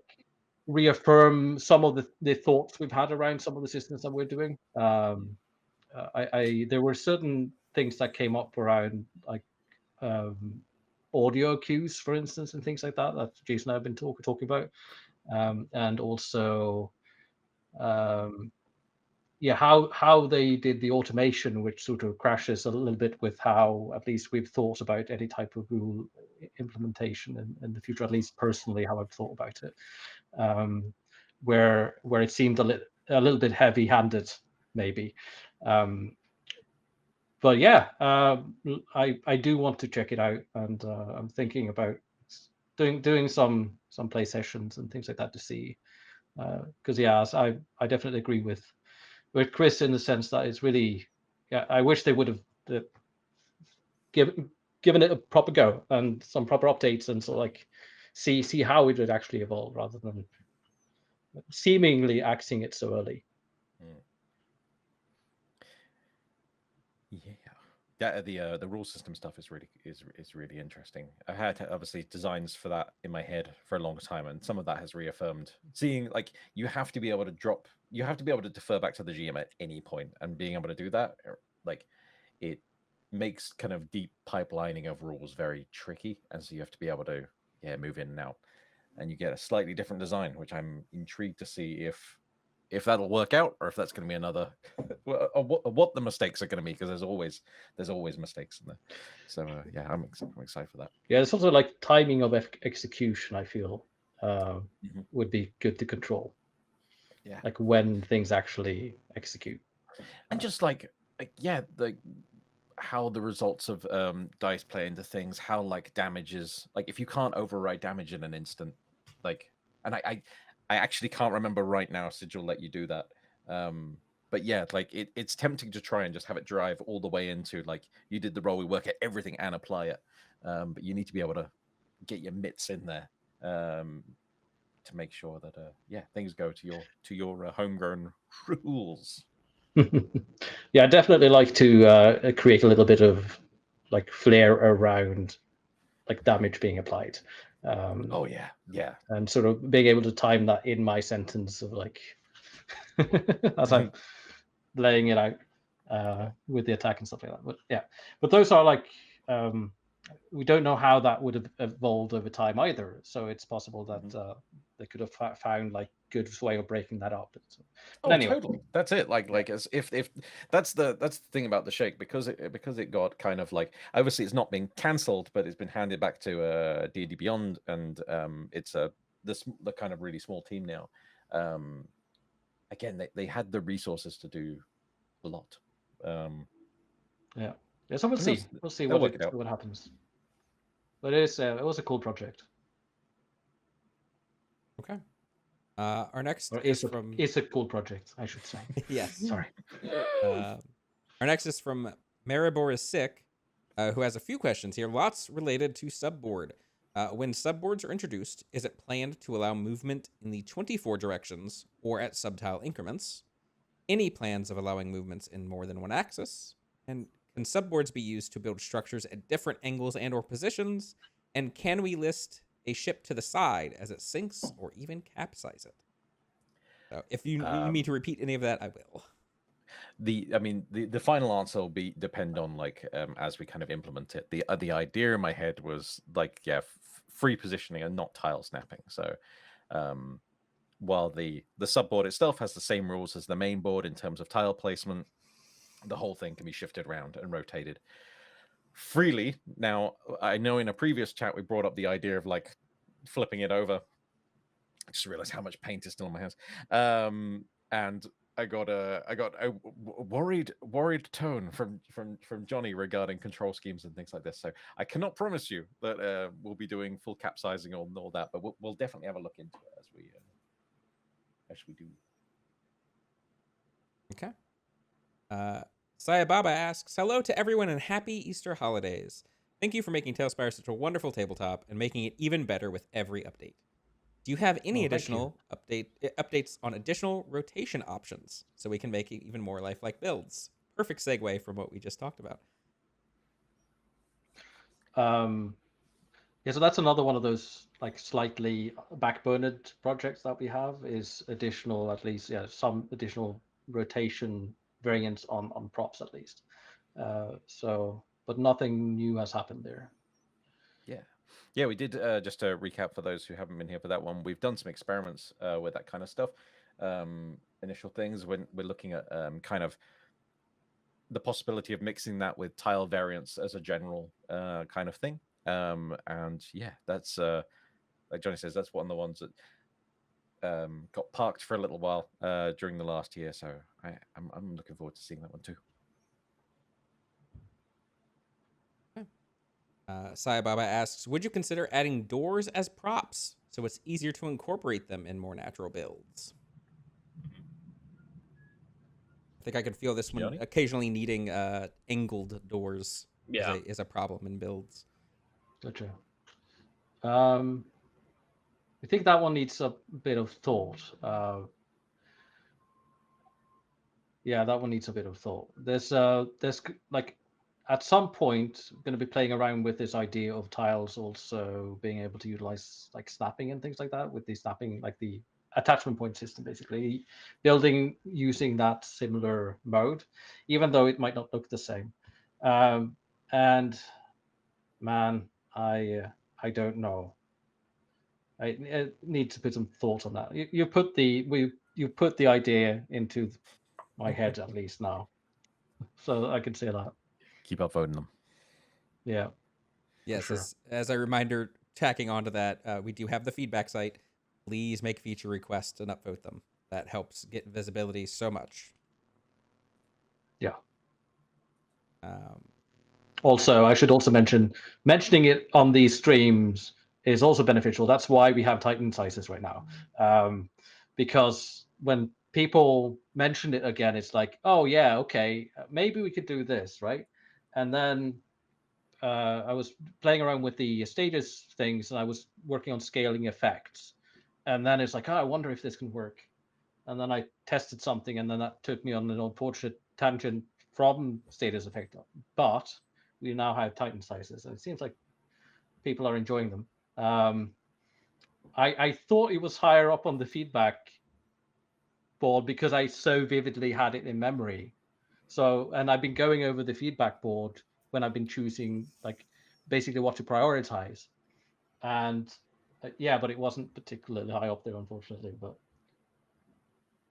reaffirm some of the thoughts we've had around some of the systems that we're doing. I there were certain things that came up around like audio cues, for instance, and things like that that Jason and I have been talking about, and also um, yeah, how they did the automation, which sort of crashes a little bit with how at least we've thought about any type of rule implementation in the future. At least personally, how I've thought about it, where it seemed a little bit heavy-handed, maybe. But yeah, I do want to check it out, and I'm thinking about doing some play sessions and things like that to see. Because yeah, I definitely agree with Chris in the sense that it's really, yeah, I wish they would have given it a proper go and some proper updates, and so like see how it would actually evolve rather than seemingly axing it so early. Yeah, the rule system stuff is really interesting. I had obviously designs for that in my head for a long time, and some of that has reaffirmed. Seeing like you have to be able to defer back to the GM at any point, and being able to do that, like it makes kind of deep pipelining of rules very tricky, and so you have to be able to move in and out, and you get a slightly different design, which I'm intrigued to see if that'll work out, or if that's going to be another what the mistakes are going to be, because there's always mistakes in there. So yeah, I'm excited for that. Yeah, it's also like timing of execution, I feel would be good to control. Yeah, like when things actually execute, and just like how the results of dice play into things, how like damages, like if you can't override damage in an instant, like, and I actually can't remember right now. Sigil let you do that. But yeah, like it's tempting to try and just have it drive all the way into like you did the roll, we work at everything and apply it. But you need to be able to get your mitts in there to make sure that things go to your homegrown rules. Yeah, I definitely like to create a little bit of like flair around like damage being applied. Oh yeah, and sort of being able to time that in my sentence of like as I'm laying it out with the attack and stuff like that. But yeah, but those are like we don't know how that would have evolved over time either. So it's possible that they could have found like good way of breaking that up. But anyway. Totally. That's it. Like as if that's the thing about the shake, because it got kind of like, obviously it's not being cancelled, but it's been handed back to D&D Beyond, and it's the kind of really small team now. Again, they had the resources to do a lot. Yeah. So we'll see. We'll see what happens. But it was a cool project. Okay. Our next it's a cool project, I should say. Yes. Sorry. Our next is from Maribor is Sick, who has a few questions here, lots related to subboard. When subboards are introduced, is it planned to allow movement in the 24 directions or at subtile increments? any plans of allowing movements in more than one axis? And can subboards be used to build structures at different angles and or positions? And can we list a ship to the side as it sinks or even capsize it? So if you need me to repeat any of that, I will. The final answer will depend on as we kind of implement it. The idea in my head was free positioning and not tile snapping. So while the subboard itself has the same rules as the main board in terms of tile placement, the whole thing can be shifted around and rotated freely. Now, I know in a previous chat we brought up the idea of flipping it over. I just realized how much paint is still on my hands. And I got a worried tone from Johnny regarding control schemes and things like this. So I cannot promise you that we'll be doing full capsizing or all that, but we'll definitely have a look into it as we do. Okay. Sayababa asks, hello to everyone and happy Easter holidays. Thank you for making TaleSpire such a wonderful tabletop and making it even better with every update. Do you have any additional updates on additional rotation options so we can make even more lifelike builds? Perfect segue from what we just talked about. Yeah, so that's another one of those slightly backburnered projects that we have, is additional, at least, some additional rotation variants on props at least. But nothing new has happened there. Yeah, we did, just to recap for those who haven't been here for that one, we've done some experiments with that kind of stuff. Initial things when we're looking at kind of the possibility of mixing that with tile variants as a general kind of thing. And yeah, that's like Johnny says, that's one of the ones that got parked for a little while during the last year. So I'm looking forward to seeing that one too. Sayababa asks, would you consider adding doors as props so it's easier to incorporate them in more natural builds? I think I could feel this one Johnny? occasionally needing angled doors is a problem in builds. Gotcha. I think that one needs a bit of thought. Yeah, that one needs a bit of thought. There's at some point going to be playing around with this idea of tiles also being able to utilize snapping and things like that, with the snapping, the attachment point system, basically building using that similar mode, even though it might not look the same. And man, I don't know. I need to put some thought on that. You put the idea into my head at least now, so I can say that. Keep upvoting them. Yeah. Yes, sure. as a reminder, tacking onto that, we do have the feedback site. Please make feature requests and upvote them. That helps get visibility so much. Yeah. Also, I should also mentioning it on these streams is also beneficial. That's why we have Titan sizes right now, because when people mention it again, it's like, oh yeah, okay, maybe we could do this, right? And then I was playing around with the stages things, and I was working on scaling effects, and then it's like, oh, I wonder if this can work. And then I tested something, and then that took me on an unfortunate tangent from status effect. But we now have Titan sizes, and it seems like people are enjoying them. I thought it was higher up on the feedback board because I so vividly had it in memory. So, and I've been going over the feedback board when I've been choosing basically what to prioritize. And yeah, but it wasn't particularly high up there, unfortunately. But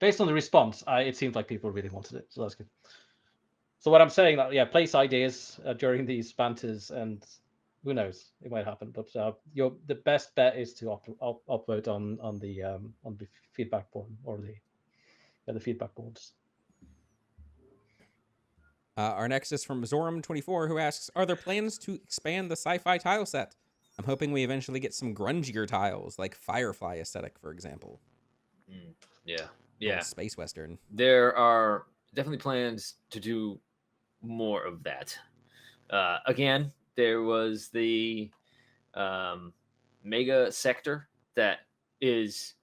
based on the response, it seems like people really wanted it, so that's good. So what I'm saying, that yeah, place ideas during these banters, and who knows, it might happen. But the best bet is to upvote on the feedback board, or the feedback boards. Our next is from Zoram24, who asks, are there plans to expand the sci-fi tile set? I'm hoping we eventually get some grungier tiles, like Firefly aesthetic, for example. Yeah. Space Western. There are definitely plans to do more of that. Again, there was the mega sector that is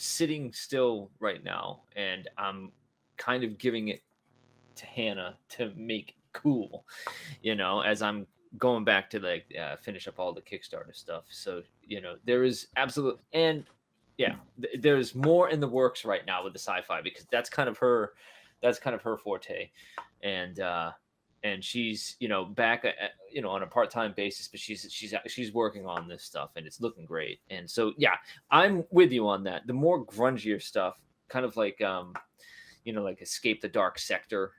sitting still right now, and I'm kind of giving it to Hannah to make cool, as I'm going back to like finish up all the Kickstarter stuff. So there is absolute, and yeah, there's more in the works right now with the Sci-Fi, because that's kind of her forte, and she's back on a part-time basis, but she's working on this stuff, and it's looking great. And so yeah, I'm with you on that. The more grungier stuff, kind of like like Escape the Dark Sector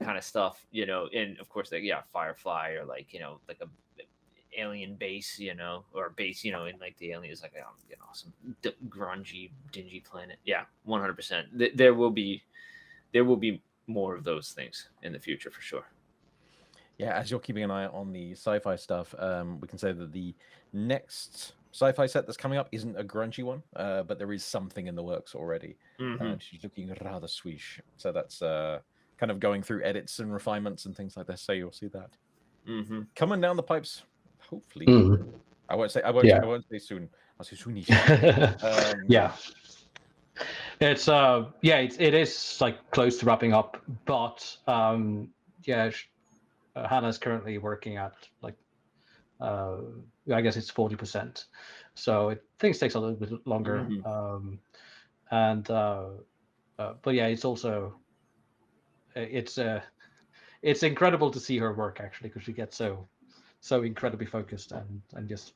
kind of stuff, and of course, like, yeah, Firefly, or like like a alien base, or base, in like the alien is like some grungy, dingy planet. Yeah, 100%. There will be more of those things in the future for sure. Yeah, as you're keeping an eye on the Sci-Fi stuff, we can say that the next Sci-Fi set that's coming up isn't a grungy one, but there is something in the works already. She's looking rather swish, so that's kind of going through edits and refinements and things like that. So you'll see that coming down the pipes, hopefully. I won't say soon. I'll say soonish. Yeah. It is like close to wrapping up, but Hannah's currently working at like I guess it's 40%, so things takes a little bit longer. But yeah, it's also it's incredible to see her work, actually, because she gets so incredibly focused and just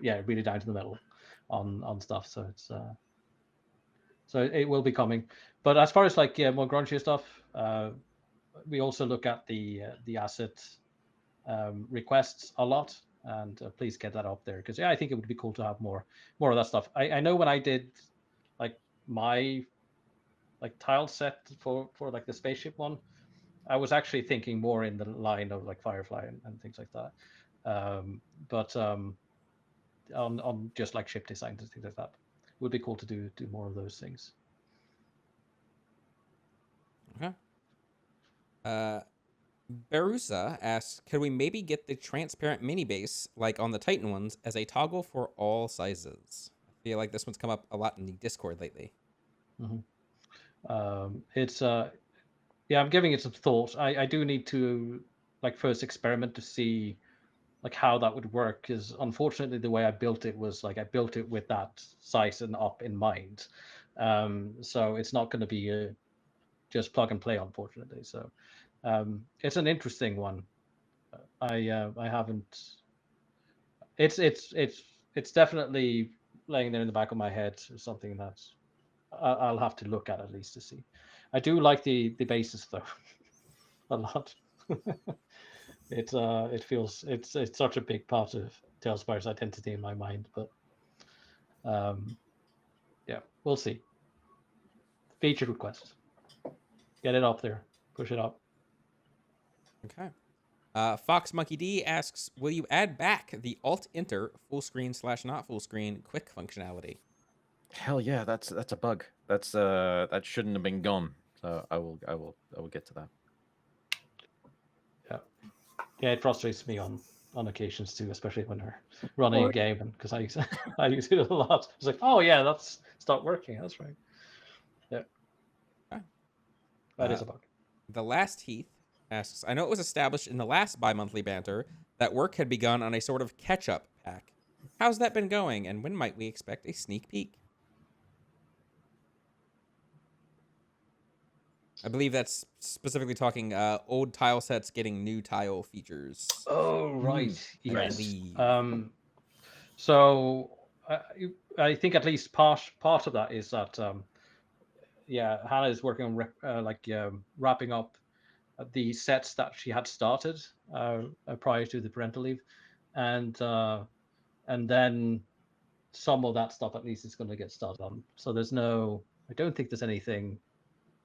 really down to the middle on stuff. So it's so it will be coming. But as far as like more grungy stuff, we also look at the asset requests a lot, and please get that up there, because I think it would be cool to have more of that stuff. I know when I did like my like tile set for like the spaceship one, I was actually thinking more in the line of like Firefly and things like that. But on just like ship designs and things like that, it would be cool to do more of those things. Okay. Barusa asks, could we maybe get the transparent mini base, like on the Titan ones, as a toggle for all sizes? I feel like this one's come up a lot in the Discord lately. It's I'm giving it some thought. I do need to like first experiment to see like how that would work, because unfortunately the way I built it was like I built it with that size and up in mind. So it's not going to be just plug and play, unfortunately. So it's an interesting one. I haven't. It's definitely laying there in the back of my head, or something that I'll have to look at least to see. I do like the basis though a lot. It feels it's such a big part of TaleSpire's identity in my mind. But yeah, we'll see. Feature request. Get it up there. Push it up. Okay. Fox Monkey D asks, will you add back the Alt-Enter full screen / not full screen quick functionality? Hell yeah, that's a bug. That's that shouldn't have been gone. So I will get to that. Yeah, it frustrates me on occasions too, especially when we're running a game, and because I use it a lot. It's like, oh yeah, that's stopped working. That's right. Yeah. Okay. That is a bug. The Last Heath asks, I know it was established in the last bi-monthly banter that work had begun on a sort of catch-up pack. How's that been going, and when might we expect a sneak peek? I believe that's specifically talking old tile sets getting new tile features. Oh, right. Yes. Believe. So I think at least part of that is that Hannah is working on wrapping up the sets that she had started prior to the parental leave, and then some of that stuff at least is going to get started on. So I don't think there's anything,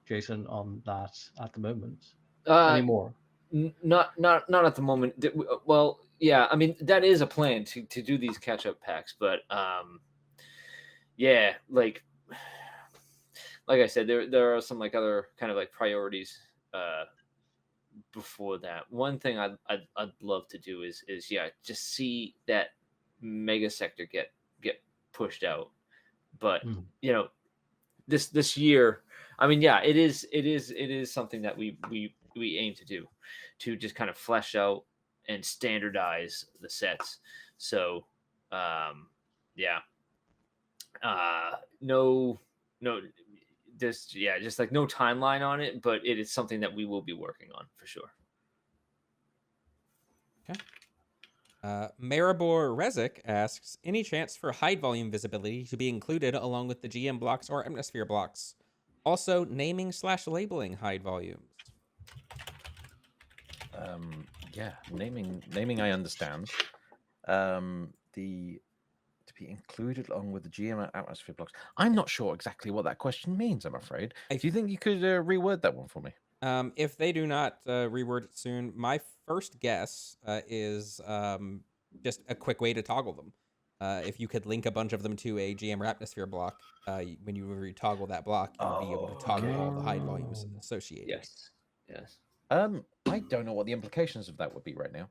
Jason, on that at the moment anymore. Not at the moment. Well, yeah, I mean that is a plan to do these catch up packs, but yeah, like I said, there are some like other kind of like priorities before that. One thing I'd love to do is just see that mega sector get pushed out, but Mm. you know, this year, I mean, yeah, it is something that we aim to do, to just kind of flesh out and standardize the sets. So yeah, no, just like no timeline on it, but it is something that we will be working on for sure. Maribor Rezik asks, any chance for hide volume visibility to be included along with the GM blocks or atmosphere blocks? Also, naming/labeling hide volumes. Yeah, naming I understand. The to be included along with the GM atmosphere blocks. I'm not sure exactly what that question means, I'm afraid. Do you think you could reword that one for me? If they do not reword it soon, my first guess is just a quick way to toggle them. If you could link a bunch of them to a GM or atmosphere block, when you retoggle that block, you'll be able to toggle all the hide volumes associated. Yes. I don't know what the implications of that would be right now.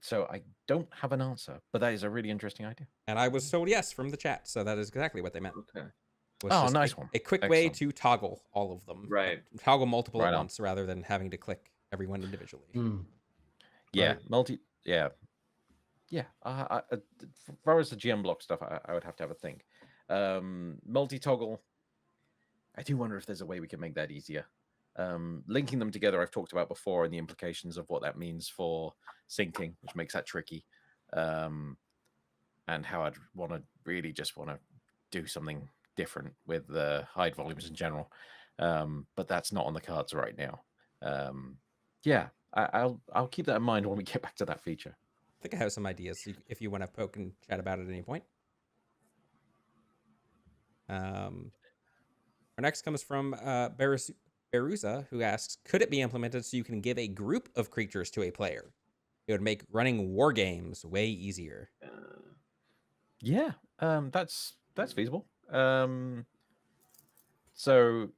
So I don't have an answer, but that is a really interesting idea. And I was told yes from the chat, so that is exactly what they meant. Okay. Was nice one. A quick way to toggle all of them. Right. Toggle multiple Right at on. once rather than having to click everyone individually. Yeah, Right. Yeah. As far as the GM block stuff, I would have to have a think. Multi-toggle, I do wonder if there's a way we can make that easier. Linking them together, I've talked about before, and the implications of what that means for syncing, which makes that tricky. And how I'd really just want to do something different with the hide volumes in general. But that's not on the cards right now. I'll keep that in mind when we get back to that feature. I think I have some ideas if you want to poke and chat about it at any point. Our next comes from Beruza, who asks, could it be implemented so you can give a group of creatures to a player? It would make running war games way easier. That's feasible. So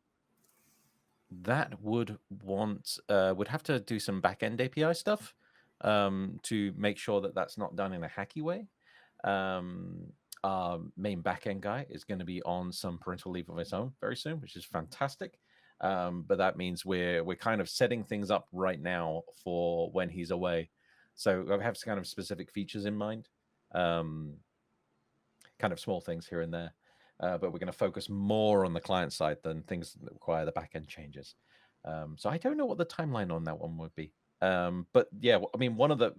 that would have to do some back-end API stuff to make sure that that's not done in a hacky way. Our main back-end guy is going to be on some parental leave of his own very soon, which is fantastic. But that means we're kind of setting things up right now for when he's away. So I have kind of specific features in mind, kind of small things here and there. But we're going to focus more on the client side than things that require the back-end changes. So I don't know what the timeline on that one would be. But yeah, I mean, one of the,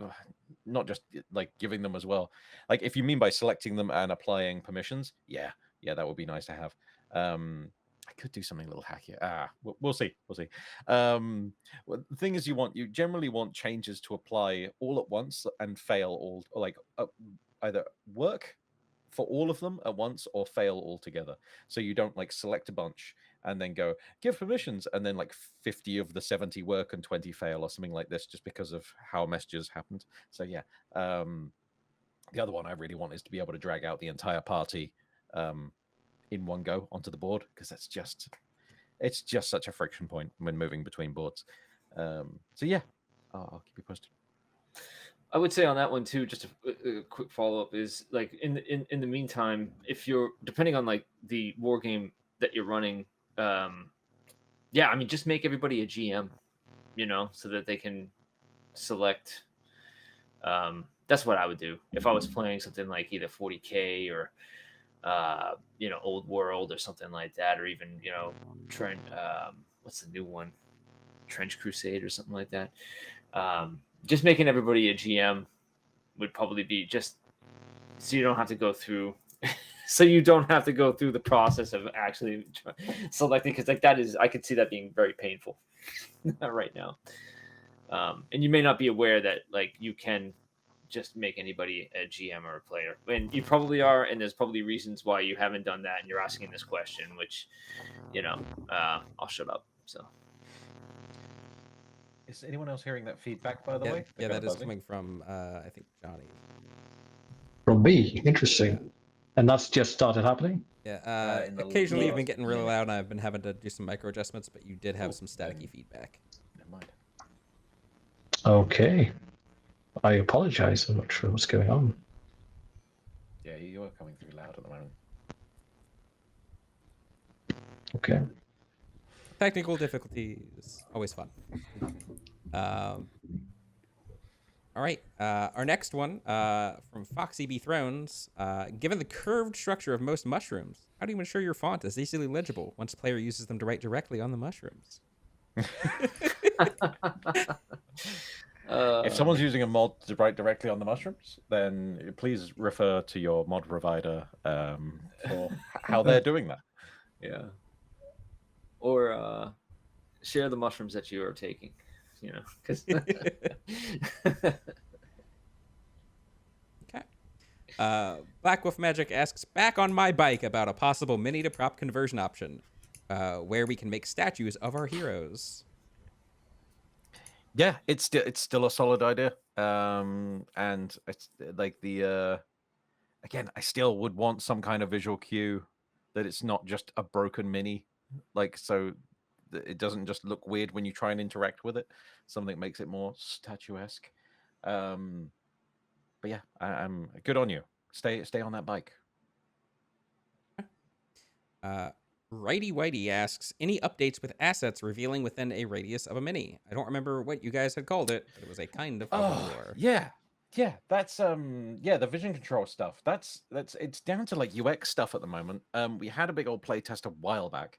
not just like giving them as well, like if you mean by selecting them and applying permissions, yeah, that would be nice to have. I could do something a little hacky. We'll see. Well, the thing is, you generally want changes to apply all at once and fail all, or like either work for all of them at once or fail altogether. So you don't like select a bunch and then go give permissions and then like 50 of the 70 work and 20 fail or something like this just because of how messages happened. So yeah, the other one I really want is to be able to drag out the entire party in one go onto the board, because it's just such a friction point when moving between boards. So yeah, I'll keep you posted. I would say on that one too, just a quick follow up is like in the meantime, if you're depending on like the war game that you're running, I mean, just make everybody a GM, so that they can select. That's what I would do if I was playing something like either 40K or Old World or something like that, or even Trench. What's the new one? Trench Crusade or something like that. Just making everybody a GM would probably be just so you don't have to go through the process of actually selecting, because like that is, I could see that being very painful right now. And you may not be aware that like you can just make anybody a GM or a player, and you probably are, and there's probably reasons why you haven't done that, and you're asking this question, which I'll shut up. So. Is anyone else hearing that feedback, by the way? Yeah, that is coming from, I think, Johnny. From me, interesting. Yeah. And that's just started happening? Yeah, occasionally you've been getting really loud, and I've been having to do some micro adjustments, but you did have some staticky feedback. Never mind. Okay. I apologize. I'm not sure what's going on. Yeah, you are coming through loud at the moment. Okay. Technical difficulty is always fun. All right. Our next one from Foxy B Thrones. Given the curved structure of most mushrooms, how do you ensure your font is easily legible once a player uses them to write directly on the mushrooms? If someone's using a mod to write directly on the mushrooms, then please refer to your mod provider for how they're doing that. Yeah. Or share the mushrooms that you are taking, because. Okay. Black Wolf Magic asks, back on my bike about a possible mini to prop conversion option, where we can make statues of our heroes. Yeah, it's still a solid idea. And it's like again, I still would want some kind of visual cue that it's not just a broken mini, like so it doesn't just look weird when you try and interact with it. Something that makes it more statuesque. But yeah, I'm good on you. Stay on that bike. Righty Whitey asks, any updates with assets revealing within a radius of a mini? I don't remember what you guys had called it, but it was a kind of lore. Yeah, that's the vision control stuff. That's it's down to like UX stuff at the moment. We had a big old play test a while back.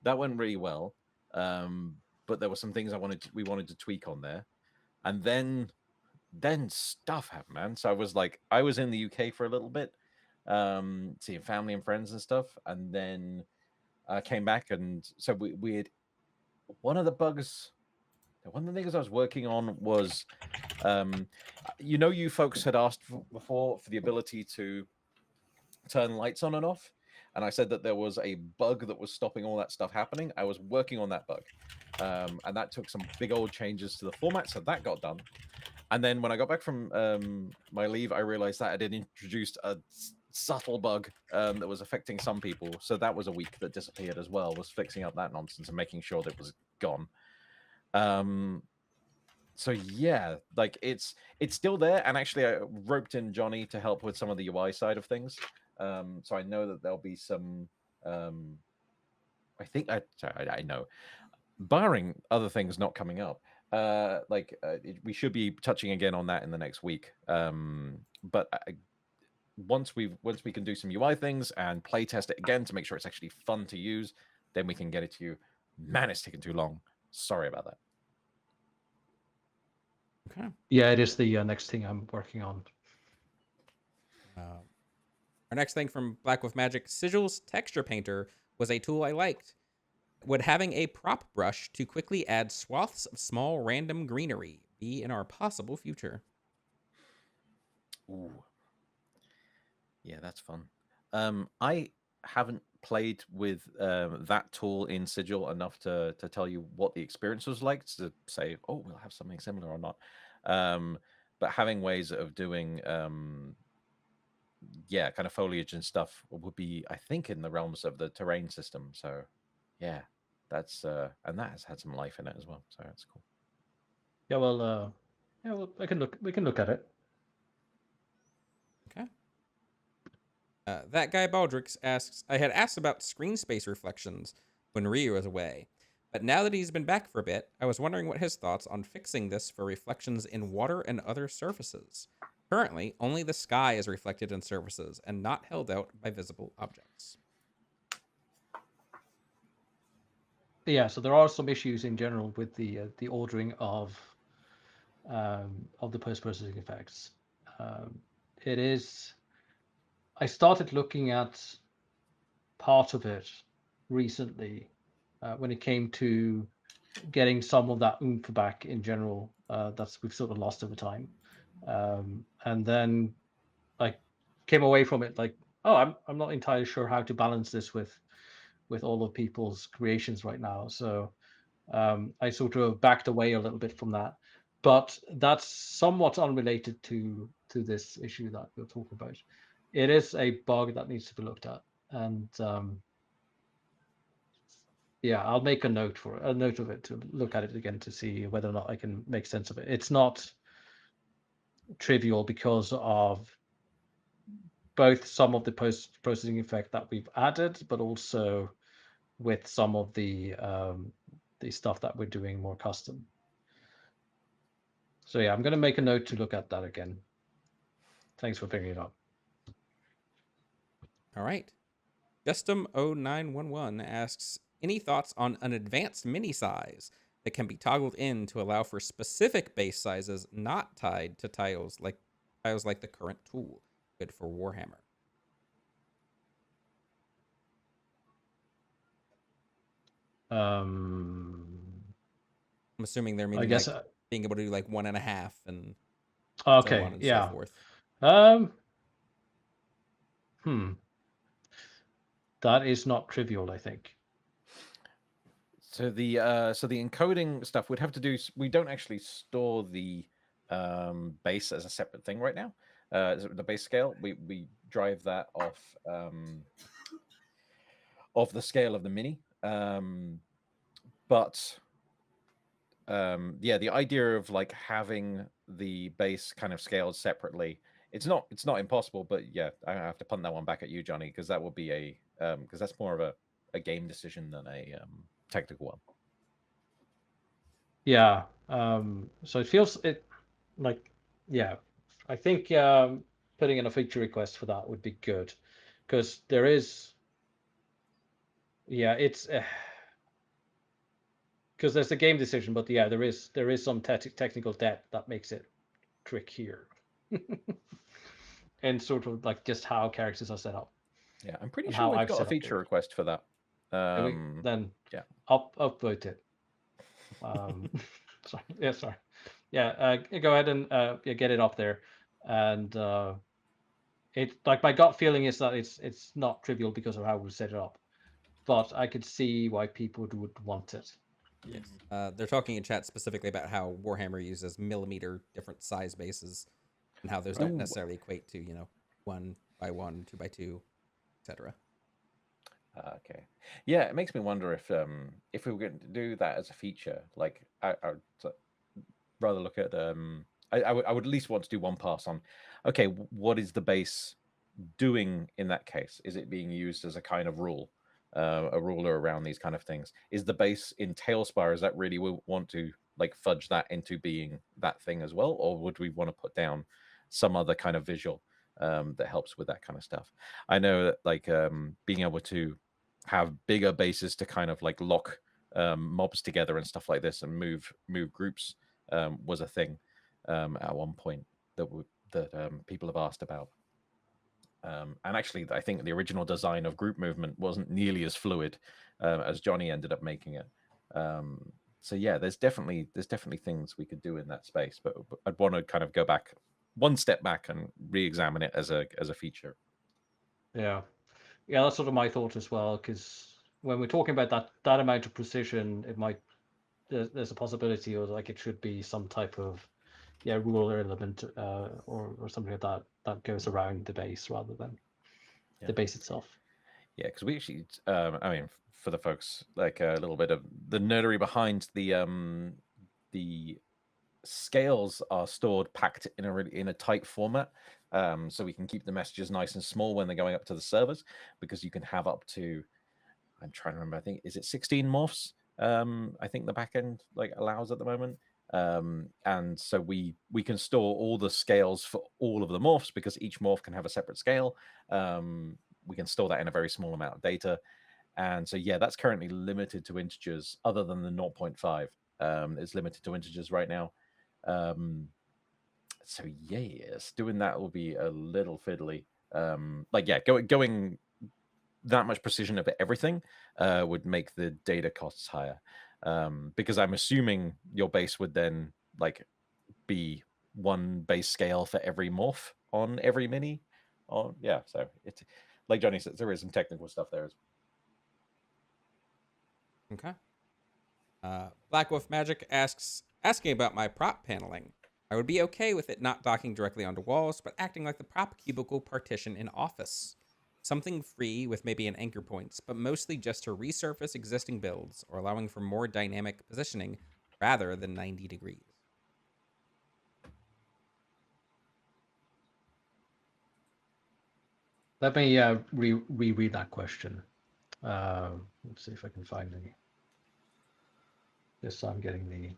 That went really well. But there were some things we wanted to tweak on there. And then stuff happened, man. So I was in the UK for a little bit, seeing family and friends and stuff, and then I came back, and so we had one of the things I was working on was, you folks had asked before for the ability to turn lights on and off, and I said that there was a bug that was stopping all that stuff happening. I was working on that bug, and that took some big old changes to the format, so that got done. And then when I got back from my leave, I realized that I had introduced a subtle bug that was affecting some people. So that was a week that disappeared as well, was fixing up that nonsense and making sure that it was gone. So yeah, like it's still there. And actually I roped in Johnny to help with some of the UI side of things. So I know that there'll be some, I know, barring other things not coming up, we should be touching again on that in the next week. But once we can do some UI things and play test it again to make sure it's actually fun to use, then we can get it to you. Man, it's taken too long. Sorry about that. Okay. Yeah, it is the next thing I'm working on. Our next thing from Black Wolf Magic, Sigil's Texture Painter was a tool I liked. Would having a prop brush to quickly add swaths of small random greenery be in our possible future? Ooh. Yeah, that's fun. I haven't played with that tool in Sigil enough to tell you what the experience was like to say, oh, we'll have something similar or not. But having ways of doing kind of foliage and stuff would be, I think, in the realms of the terrain system. So yeah, that's and that has had some life in it as well. So that's cool. Yeah, well, we can look at it. Okay. That guy Baldrix asks, I had asked about screen space reflections when Ryu was away, but now that he's been back for a bit, I was wondering what his thoughts on fixing this for reflections in water and other surfaces. Currently, only the sky is reflected in surfaces and not held out by visible objects. Yeah, so there are some issues in general with the ordering of the post-processing effects. It is. I started looking at part of it recently when it came to getting some of that oomph back in general. That's we've sort of lost over time, and then I came away from it like, oh, I'm not entirely sure how to balance this with all of people's creations right now. So I sort of backed away a little bit from that. But that's somewhat unrelated to this issue that we'll talk about. It is a bug that needs to be looked at, and yeah, I'll make a note of it to look at it again to see whether or not I can make sense of it. It's not trivial because of both some of the post-processing effect that we've added, but also with some of the stuff that we're doing more custom. So yeah, I'm going to make a note to look at that again. Thanks for bringing it up. All right. Justum0911 asks, any thoughts on an advanced mini size that can be toggled in to allow for specific base sizes not tied to tiles like the current tool? Good for Warhammer. Um, I'm assuming they're meaning I guess. like being able to do like 1.5 and Okay. so on and Yeah. so forth. That is not trivial, I think. So the encoding stuff we'd have to do. We don't actually store the base as a separate thing right now. The base scale we drive that off the scale of the mini. But yeah, the idea of like having the base kind of scaled separately, it's not impossible, but yeah, I have to punt that one back at you, Johnny, because that would be a because that's more of a game decision than a technical one. Yeah. So it feels like, yeah, I think putting in a feature request for that would be good, because there is, yeah, it's because there's a game decision, but yeah, there is some technical debt that makes it trickier. And sort of like just how characters are set up. Yeah, I'm pretty And sure how we've I've got a set up feature it. request for that. Then yeah, upvote it. Sorry. Yeah, sorry. Yeah, go ahead and yeah, get it up there. And it, like, my gut feeling is that it's not trivial because of how we set it up, but I could see why people would want it. Yes. They're talking in chat specifically about how Warhammer uses millimeter different size bases and how those don't necessarily equate to 1 by 1, 2 by 2, etc. Okay. Yeah, it makes me wonder if we were going to do that as a feature, like I would rather look at I would at least want to do one pass on, okay, what is the base doing in that case? Is it being used as a kind of rule, a ruler around these kind of things? Is the base in TaleSpire, is that really we want to like fudge that into being that thing as well, or would we want to put down some other kind of visual that helps with that kind of stuff? I know that like being able to have bigger bases to kind of like lock mobs together and stuff like this and move groups was a thing at one point that people have asked about. And actually, I think the original design of group movement wasn't nearly as fluid as Johnny ended up making it. So yeah, there's definitely things we could do in that space, but I'd want to kind of go back one step back and re-examine it as a feature. Yeah, that's sort of my thought as well. Because when we're talking about that amount of precision, it might there's a possibility, or like it should be some type of ruler element or something like that goes around the base rather than the base itself. Yeah, because we actually, I mean, for the folks, like a little bit of the nerdery behind the scales are stored packed in a tight format, so we can keep the messages nice and small when they're going up to the servers, because you can have up to, I'm trying to remember, I think, is it 16 morphs? I think the backend like allows at the moment. And so we can store all the scales for all of the morphs, because each morph can have a separate scale. We can store that in a very small amount of data. And so, yeah, that's currently limited to integers other than the 0.5. It's limited to integers right now. So yes, doing that will be a little fiddly. Like, yeah, going that much precision over everything would make the data costs higher. Because I'm assuming your base would then like be one base scale for every morph on every mini. Yeah, so it's like Johnny said, there is some technical stuff there. Okay. Black Wolf Magic asking about my prop paneling. I would be okay with it not docking directly onto walls, but acting like the prop cubicle partition in Office. Something free with maybe an anchor points, but mostly just to resurface existing builds or allowing for more dynamic positioning rather than 90 degrees. Let me reread that question. Let's see if I can find any. This I'm getting the.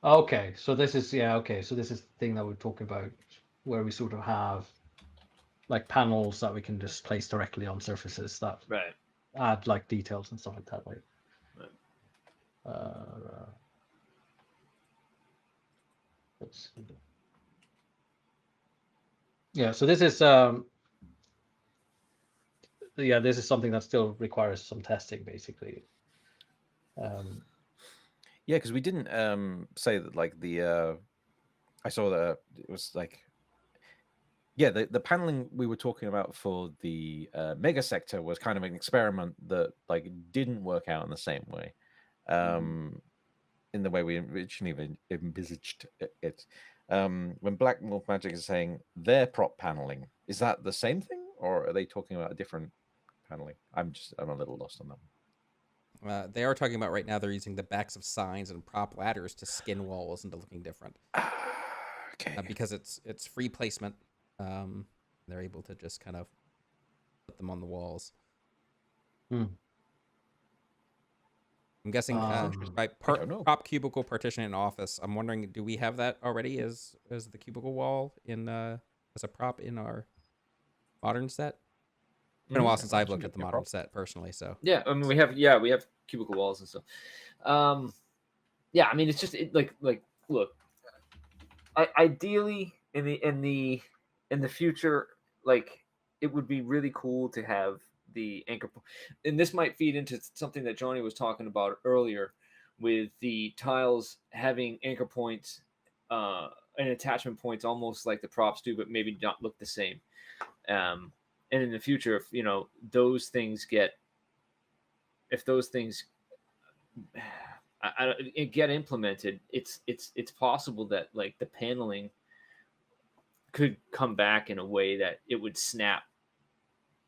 Okay, so this is okay. So this is the thing that we're talking about, where we sort of have like panels that we can just place directly on surfaces that Right. add like details and stuff like that. Like, Right. let's see. Yeah, so this is this is something that still requires some testing, basically. Yeah, because we didn't say that like the I saw that it was like the paneling we were talking about for the mega sector was kind of an experiment that like didn't work out in the same way, in the way we originally envisaged it. When Black Wolf Magic is saying their prop paneling, is that the same thing, or are they talking about a different paneling? I'm a little lost on that one. They are talking about right now. They're using the backs of signs and prop ladders to skin walls into looking different. Okay. Because it's free placement. They're able to just kind of put them on the walls. I'm guessing by prop cubicle partition in office. I'm wondering, do we have that already as the cubicle wall in as a prop in our modern set? It's been a while since I've looked at the modern set personally. So yeah, I mean we have cubicle walls and stuff. Yeah, I mean it's just like look. Ideally, in the future, like it would be really cool to have the anchor point, and this might feed into something that Johnny was talking about earlier, with the tiles having anchor points and attachment points, almost like the props do, but maybe not look the same. And in the future, if those things get get implemented, it's possible that like the paneling could come back in a way that it would snap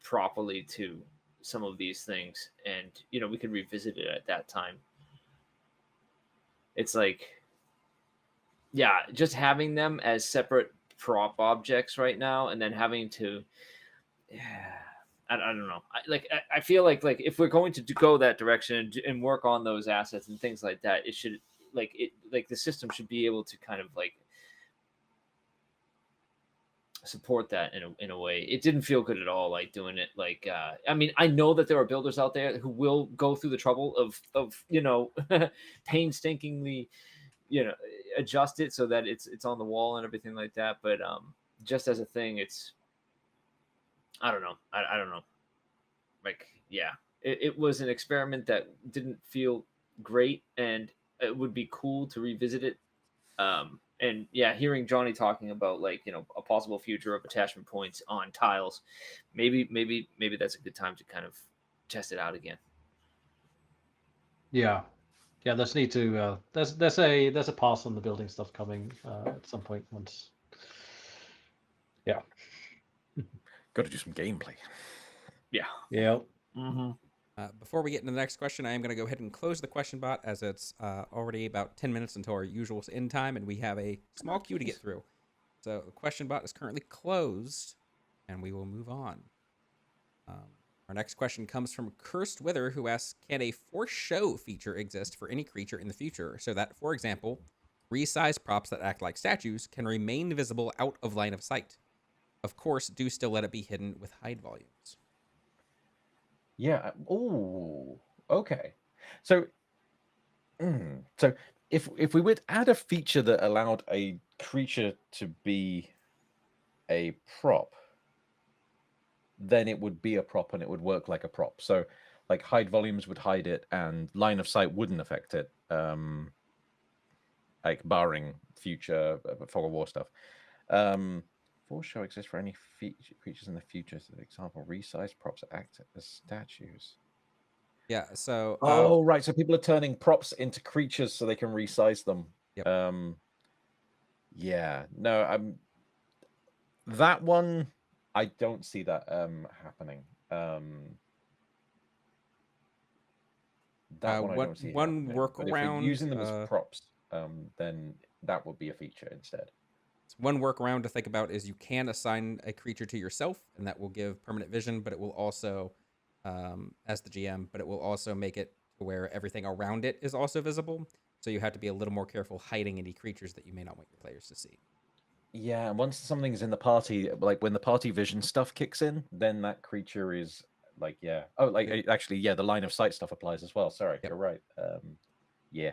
properly to some of these things, and we could revisit it at that time. It's like, yeah, just having them as separate prop objects right now, and then having to, I don't know. I feel like if we're going to go that direction and work on those assets and things like that, it should the system should be able to kind of like support that in a way. It didn't feel good at all, like doing it. Like, I mean, I know that there are builders out there who will go through the trouble of painstakingly, adjust it so that it's on the wall and everything like that. But just as a thing, it's, I don't know. I don't know. Like, yeah, it was an experiment that didn't feel great, and it would be cool to revisit it. And yeah, hearing Johnny talking about like, a possible future of attachment points on tiles, maybe that's a good time to kind of test it out again. Yeah, there's need to there's a pass on the building stuff coming at some point once. Yeah. Got to do some gameplay. Yeah. Mm-hmm. Before we get into the next question, I am going to go ahead and close the question bot, as it's already about 10 minutes until our usual end time, and we have a small queue to get through. So the question bot is currently closed, and we will move on. Our next question comes from Cursed Wither, who asks, can a force show feature exist for any creature in the future so that, for example, resized props that act like statues can remain visible out of line of sight? Of course, do still let it be hidden with hide volumes. Yeah. Oh, okay. So, so if we would add a feature that allowed a creature to be a prop, then it would be a prop and it would work like a prop. So, like hide volumes would hide it, and line of sight wouldn't affect it. Like barring future fog of war stuff. Force show exists for any creatures in the future. So, for example, resized props act as statues. Yeah, so... right. So people are turning props into creatures so they can resize them. Yep. Yeah. No, that one, I don't see that happening. That one I don't see one happening. But if we're workaround... using them as props, then that would be a feature instead. One workaround to think about is you can assign a creature to yourself, and that will give permanent vision, but it will also, as the GM, but it will also make it to where everything around it is also visible. So you have to be a little more careful hiding any creatures that you may not want your players to see. Yeah, and once something's in the party, like when the party vision stuff kicks in, then that creature is like, yeah. Oh, like actually, yeah, the line of sight stuff applies as well. Sorry, Yep. you're right. Yeah.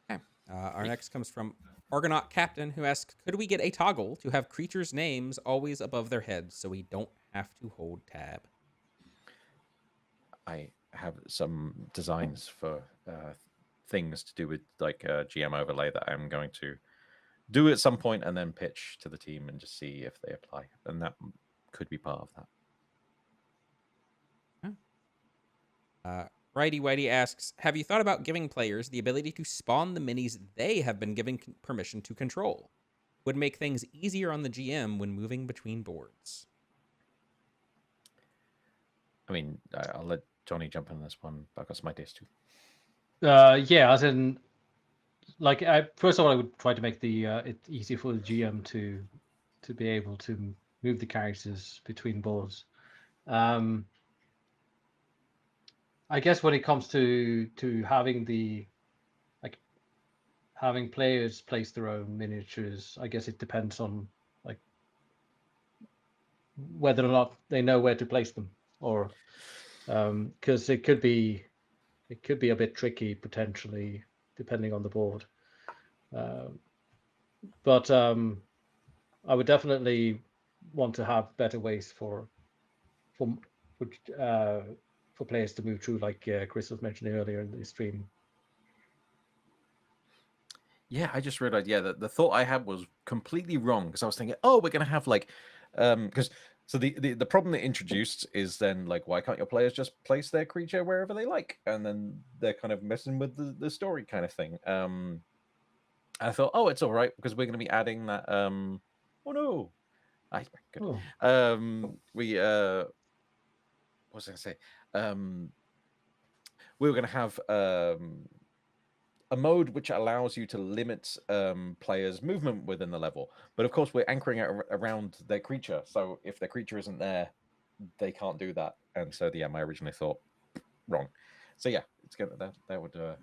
Okay. Our next comes from Argonaut Captain, who asks, could we get a toggle to have creatures' names always above their heads so we don't have to hold tab? I have some designs for things to do with like a GM overlay that I'm going to do at some point and then pitch to the team and just see if they apply. And that could be part of that. Righty Whitey asks, have you thought about giving players the ability to spawn the minis they have been given permission to control? Would make things easier on the GM when moving between boards. I mean, I'll let Johnny jump in this one. I've got some ideas too. Yeah, as in, like, first of all, I would try to make the it easy for the GM to be able to move the characters between boards. I guess when it comes to having the having players place their own miniatures, I guess it depends on like whether or not they know where to place them, or because it could be a bit tricky potentially depending on the board. But I would definitely want to have better ways for players to move through, like Chris was mentioning earlier in the stream. Yeah, I just realized, yeah, the thought I had was completely wrong because I was thinking, oh, we're going to have like, because so the problem they introduced is then like, why can't your players just place their creature wherever they like? And then they're kind of messing with the story kind of thing. I thought, oh, it's all right because we're going to be adding that. Oh no, good. Oh. We what was I going to say? We were going to have a mode which allows you to limit players' movement within the level. But of course, we're anchoring it around their creature. So if their creature isn't there, they can't do that. And so, yeah, my original thought wrong. So yeah, it's gonna that would I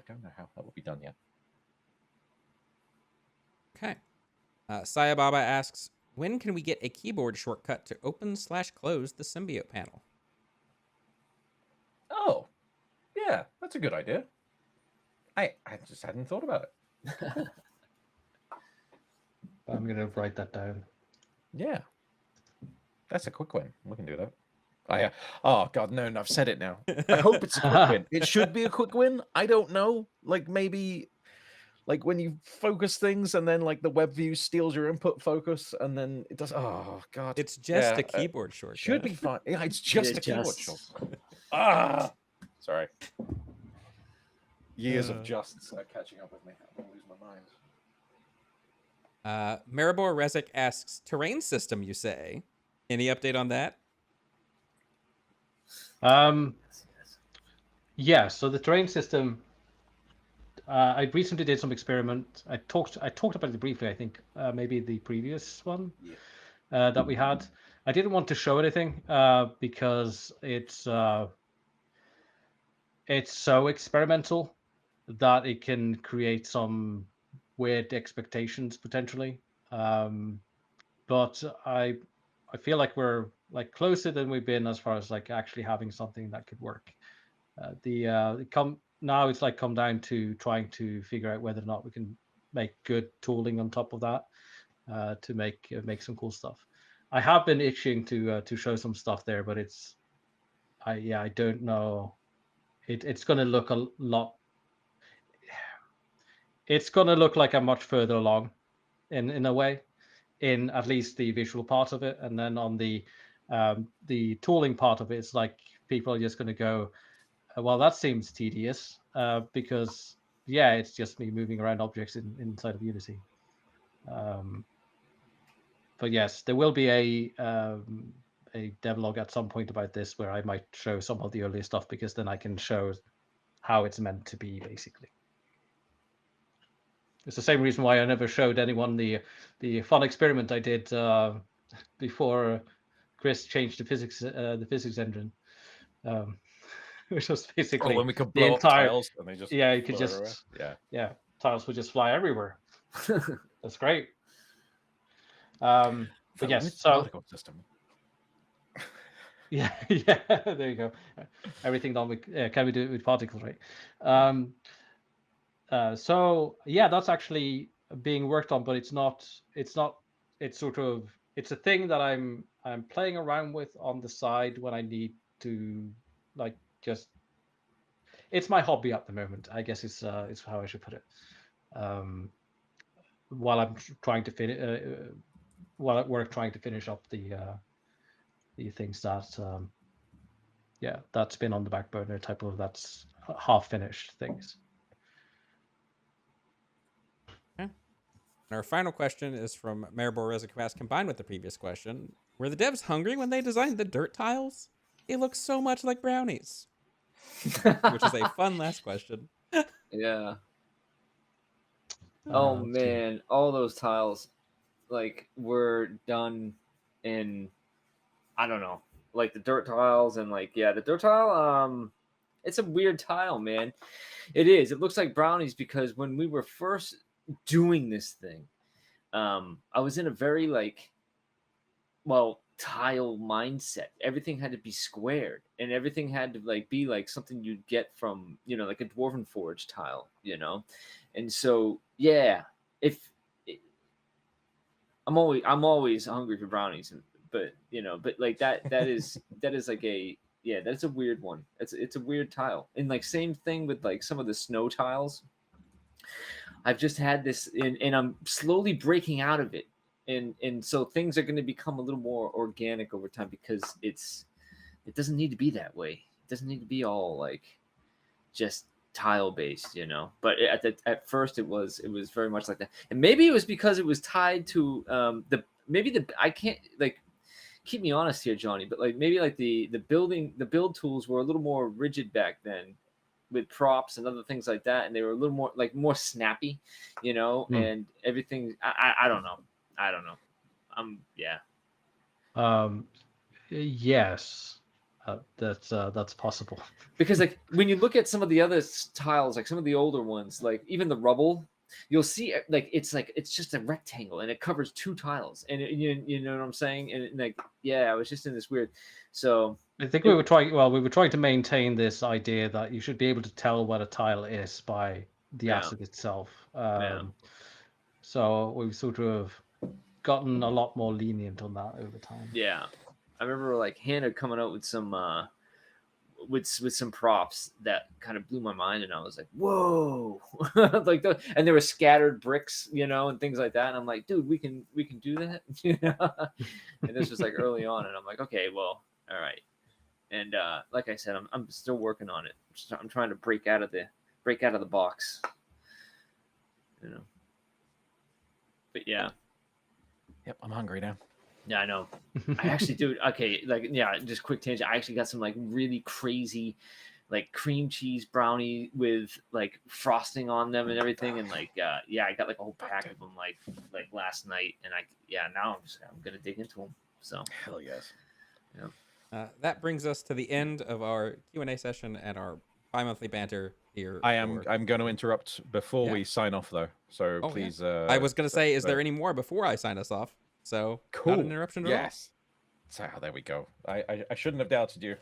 don't know how that would be done yet. Okay. Sayababa asks, when can we get a keyboard shortcut to open/close the symbiote panel? Oh, yeah, that's a good idea. I just hadn't thought about it. I'm going to write that down. Yeah, that's a quick win. We can do that. Oh god, no, I've said it now. I hope it's a quick win. It should be a quick win. I don't know. Like maybe like when you focus things and then like the web view steals your input focus and then it does. Oh god, it's just a keyboard shortcut. Should be fine. Yeah, it's just a keyboard shortcut. Sorry. Years of justs are catching up with me. I'm gonna lose my mind. Maribor Rezik asks, terrain system, you say? Any update on that? Yeah, so the terrain system, I recently did some experiment. I talked about it briefly, I think, maybe the previous one that we had. I didn't want to show anything because it's so experimental that it can create some weird expectations potentially. But I feel like we're like closer than we've been as far as like actually having something that could work. Now it's like come down to trying to figure out whether or not we can make good tooling on top of that to make some cool stuff. I have been itching to show some stuff there, but I don't know. It's going to look a lot. It's going to look like I'm much further along, in a way, in at least the visual part of it, and then on the tooling part of it, it's like people are just going to go, well, that seems tedious because yeah, it's just me moving around objects inside of Unity. But yes, there will be a devlog at some point about this where I might show some of the earlier stuff because then I can show how it's meant to be basically. It's the same reason why I never showed anyone the fun experiment I did before Chris changed the physics engine, which was basically when we could the blow entire. up tiles and they just Yeah, you could flew just everywhere. Yeah. tiles would just fly everywhere. That's great. But The yes, limited so particle system. yeah, there you go. Everything done with can we do it with particles, right? So yeah, that's actually being worked on, but it's not. It's sort of it's a thing that I'm playing around with on the side when I need to, like, just. It's my hobby at the moment, I guess. It's how I should put it. While I'm trying to finish, while at work trying to finish up the things that that's been on the back burner, type of that's half finished things. And our final question is from Mayor Borreza, who asked, combined with the previous question, were the devs hungry when they designed the dirt tiles? They look so much like brownies. Which is a fun last question. Yeah. Oh man, all those tiles like were done in, I don't know, like the dirt tiles and like, yeah, the dirt tile, it's a weird tile, man. It is. It looks like brownies because when we were first doing this thing, I was in a very like, well, tile mindset. Everything had to be squared and everything had to like be like something you'd get from, you know, like a Dwarven Forge tile, you know? And so, yeah, if I'm always hungry for brownies, but you know, but like that is like a, yeah, that's a weird one. It's a weird tile. And like same thing with like some of the snow tiles. I've just had this and I'm slowly breaking out of it. And so things are going to become a little more organic over time because it doesn't need to be that way. It doesn't need to be all like just tile based, you know. But at first it was very much like that. And maybe it was because it was tied to I can't like keep me honest here, Johnny, but like maybe like the build tools were a little more rigid back then with props and other things like that, and they were a little more snappy, you know, and everything. I don't know. Yeah. Yes, that's possible. Because like when you look at some of the other tiles, like some of the older ones, like even the rubble, you'll see it's just a rectangle and it covers two tiles, and you know what I'm saying? And like, yeah, I was just in this weird. So I think we were trying to maintain this idea that you should be able to tell what a tile is by the asset itself. So we've sort of gotten a lot more lenient on that over time. Yeah, I remember like Hannah coming out with some with some props that kind of blew my mind, and I was like, whoa. Like and there were scattered bricks, you know, and things like that, and I'm like, dude, we can do that. You know. And this was like early on, and I'm like, okay, well, all right. And like I said, I'm still working on it. I'm trying to break out of the box, you know. But yeah. Yep, I'm hungry now. Yeah, I know. I actually do. Okay, like, yeah, just quick tangent. I actually got some like really crazy, like cream cheese brownie with like frosting on them and everything, and like, yeah, I got like a whole pack of them like last night, and now I'm gonna dig into them. So hell yes. Yeah. That brings us to the end of our Q&A session and our bi-monthly banter here. I'm going to interrupt before we sign off though. So please. Yeah. I was going to say, is there any more before I sign us off? So cool. Not an interruption at all. So there we go. I shouldn't have doubted you,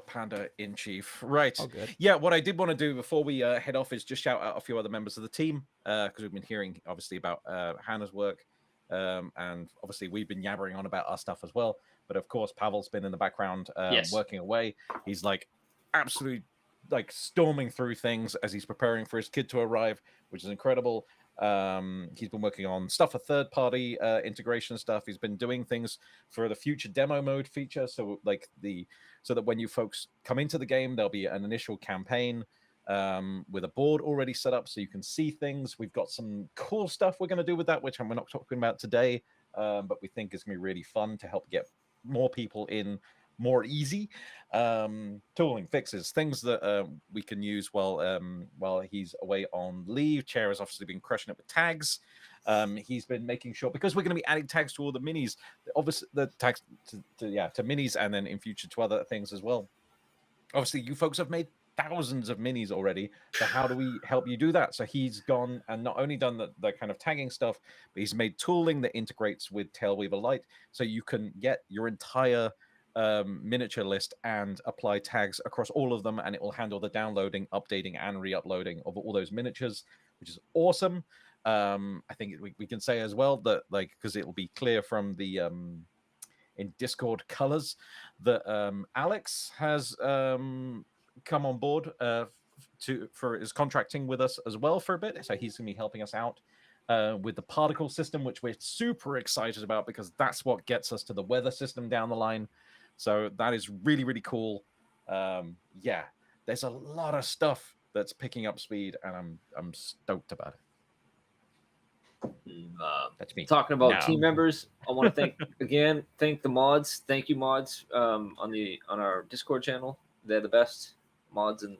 Panda in Chief. Right. Oh, good. Yeah. What I did want to do before we head off is just shout out a few other members of the team because we've been hearing obviously about Hannah's work, and obviously we've been yabbering on about our stuff as well. But of course, Pavel's been in the background working away. He's like absolutely like storming through things as he's preparing for his kid to arrive, which is incredible. He's been working on stuff for third-party integration stuff. He's been doing things for the future demo mode feature, so that when you folks come into the game, there'll be an initial campaign with a board already set up, so you can see things. We've got some cool stuff we're going to do with that, which we're not talking about today, but we think is going to be really fun to help get more people in more easy. Tooling fixes things that we can use while he's away on leave. Chair has obviously been crushing it with tags. He's been making sure, because we're going to be adding tags to all the minis, obviously the tags to minis, and then in future to other things as well. Obviously, you folks have made thousands of minis already. So how do we help you do that? So he's gone and not only done the kind of tagging stuff, but he's made tooling that integrates with Tailweaver Lite, so you can get your entire miniature list and apply tags across all of them, and it will handle the downloading, updating, and re-uploading of all those miniatures, which is awesome. I think we can say as well that, like, because it'll be clear from the in Discord colors that Alex has come on board for his contracting with us as well for a bit, so he's going to be helping us out with the particle system, which we're super excited about, because that's what gets us to the weather system down the line. So that is really, really cool. Yeah, there's a lot of stuff that's picking up speed, and I'm stoked about it. That's me. Talking about No. team members, I want to thank the mods. Thank you, mods, on our Discord channel. They're the best mods in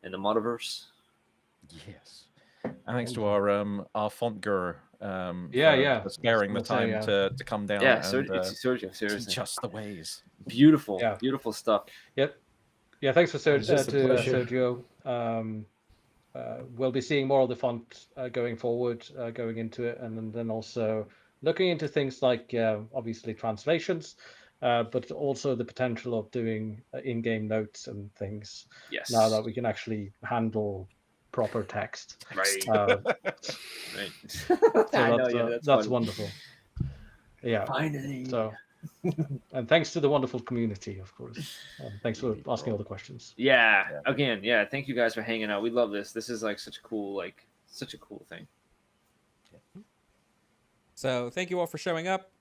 the Modiverse. Yes. And thanks to our font guru for sparing the time to come down and Sérgio, seriously. teach us the ways. Beautiful, beautiful stuff. Yep. Yeah, thanks for Sergio. We'll be seeing more of the font going forward, going into it, and then also looking into things like obviously translations, but also the potential of doing in-game notes and things. Yes. Now that we can actually handle proper text. Right. Right. So that's wonderful. Yeah. Finally. So. And thanks to the wonderful community, of course. Thanks for asking all the questions. Yeah. Again, thank you guys for hanging out. We love this. This is like such a cool thing. So thank you all for showing up.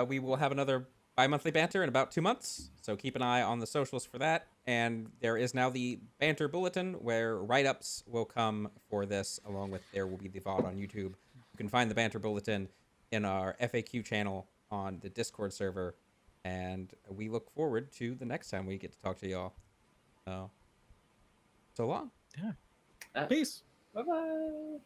We will have another bi-monthly banter in about 2 months, so keep an eye on the socials for that. And there is now the Banter Bulletin, where write-ups will come for this, along with there will be the VOD on YouTube. You can find the Banter Bulletin in our FAQ channel on the Discord server, and we look forward to the next time we get to talk to y'all. So long. Peace. Bye-bye.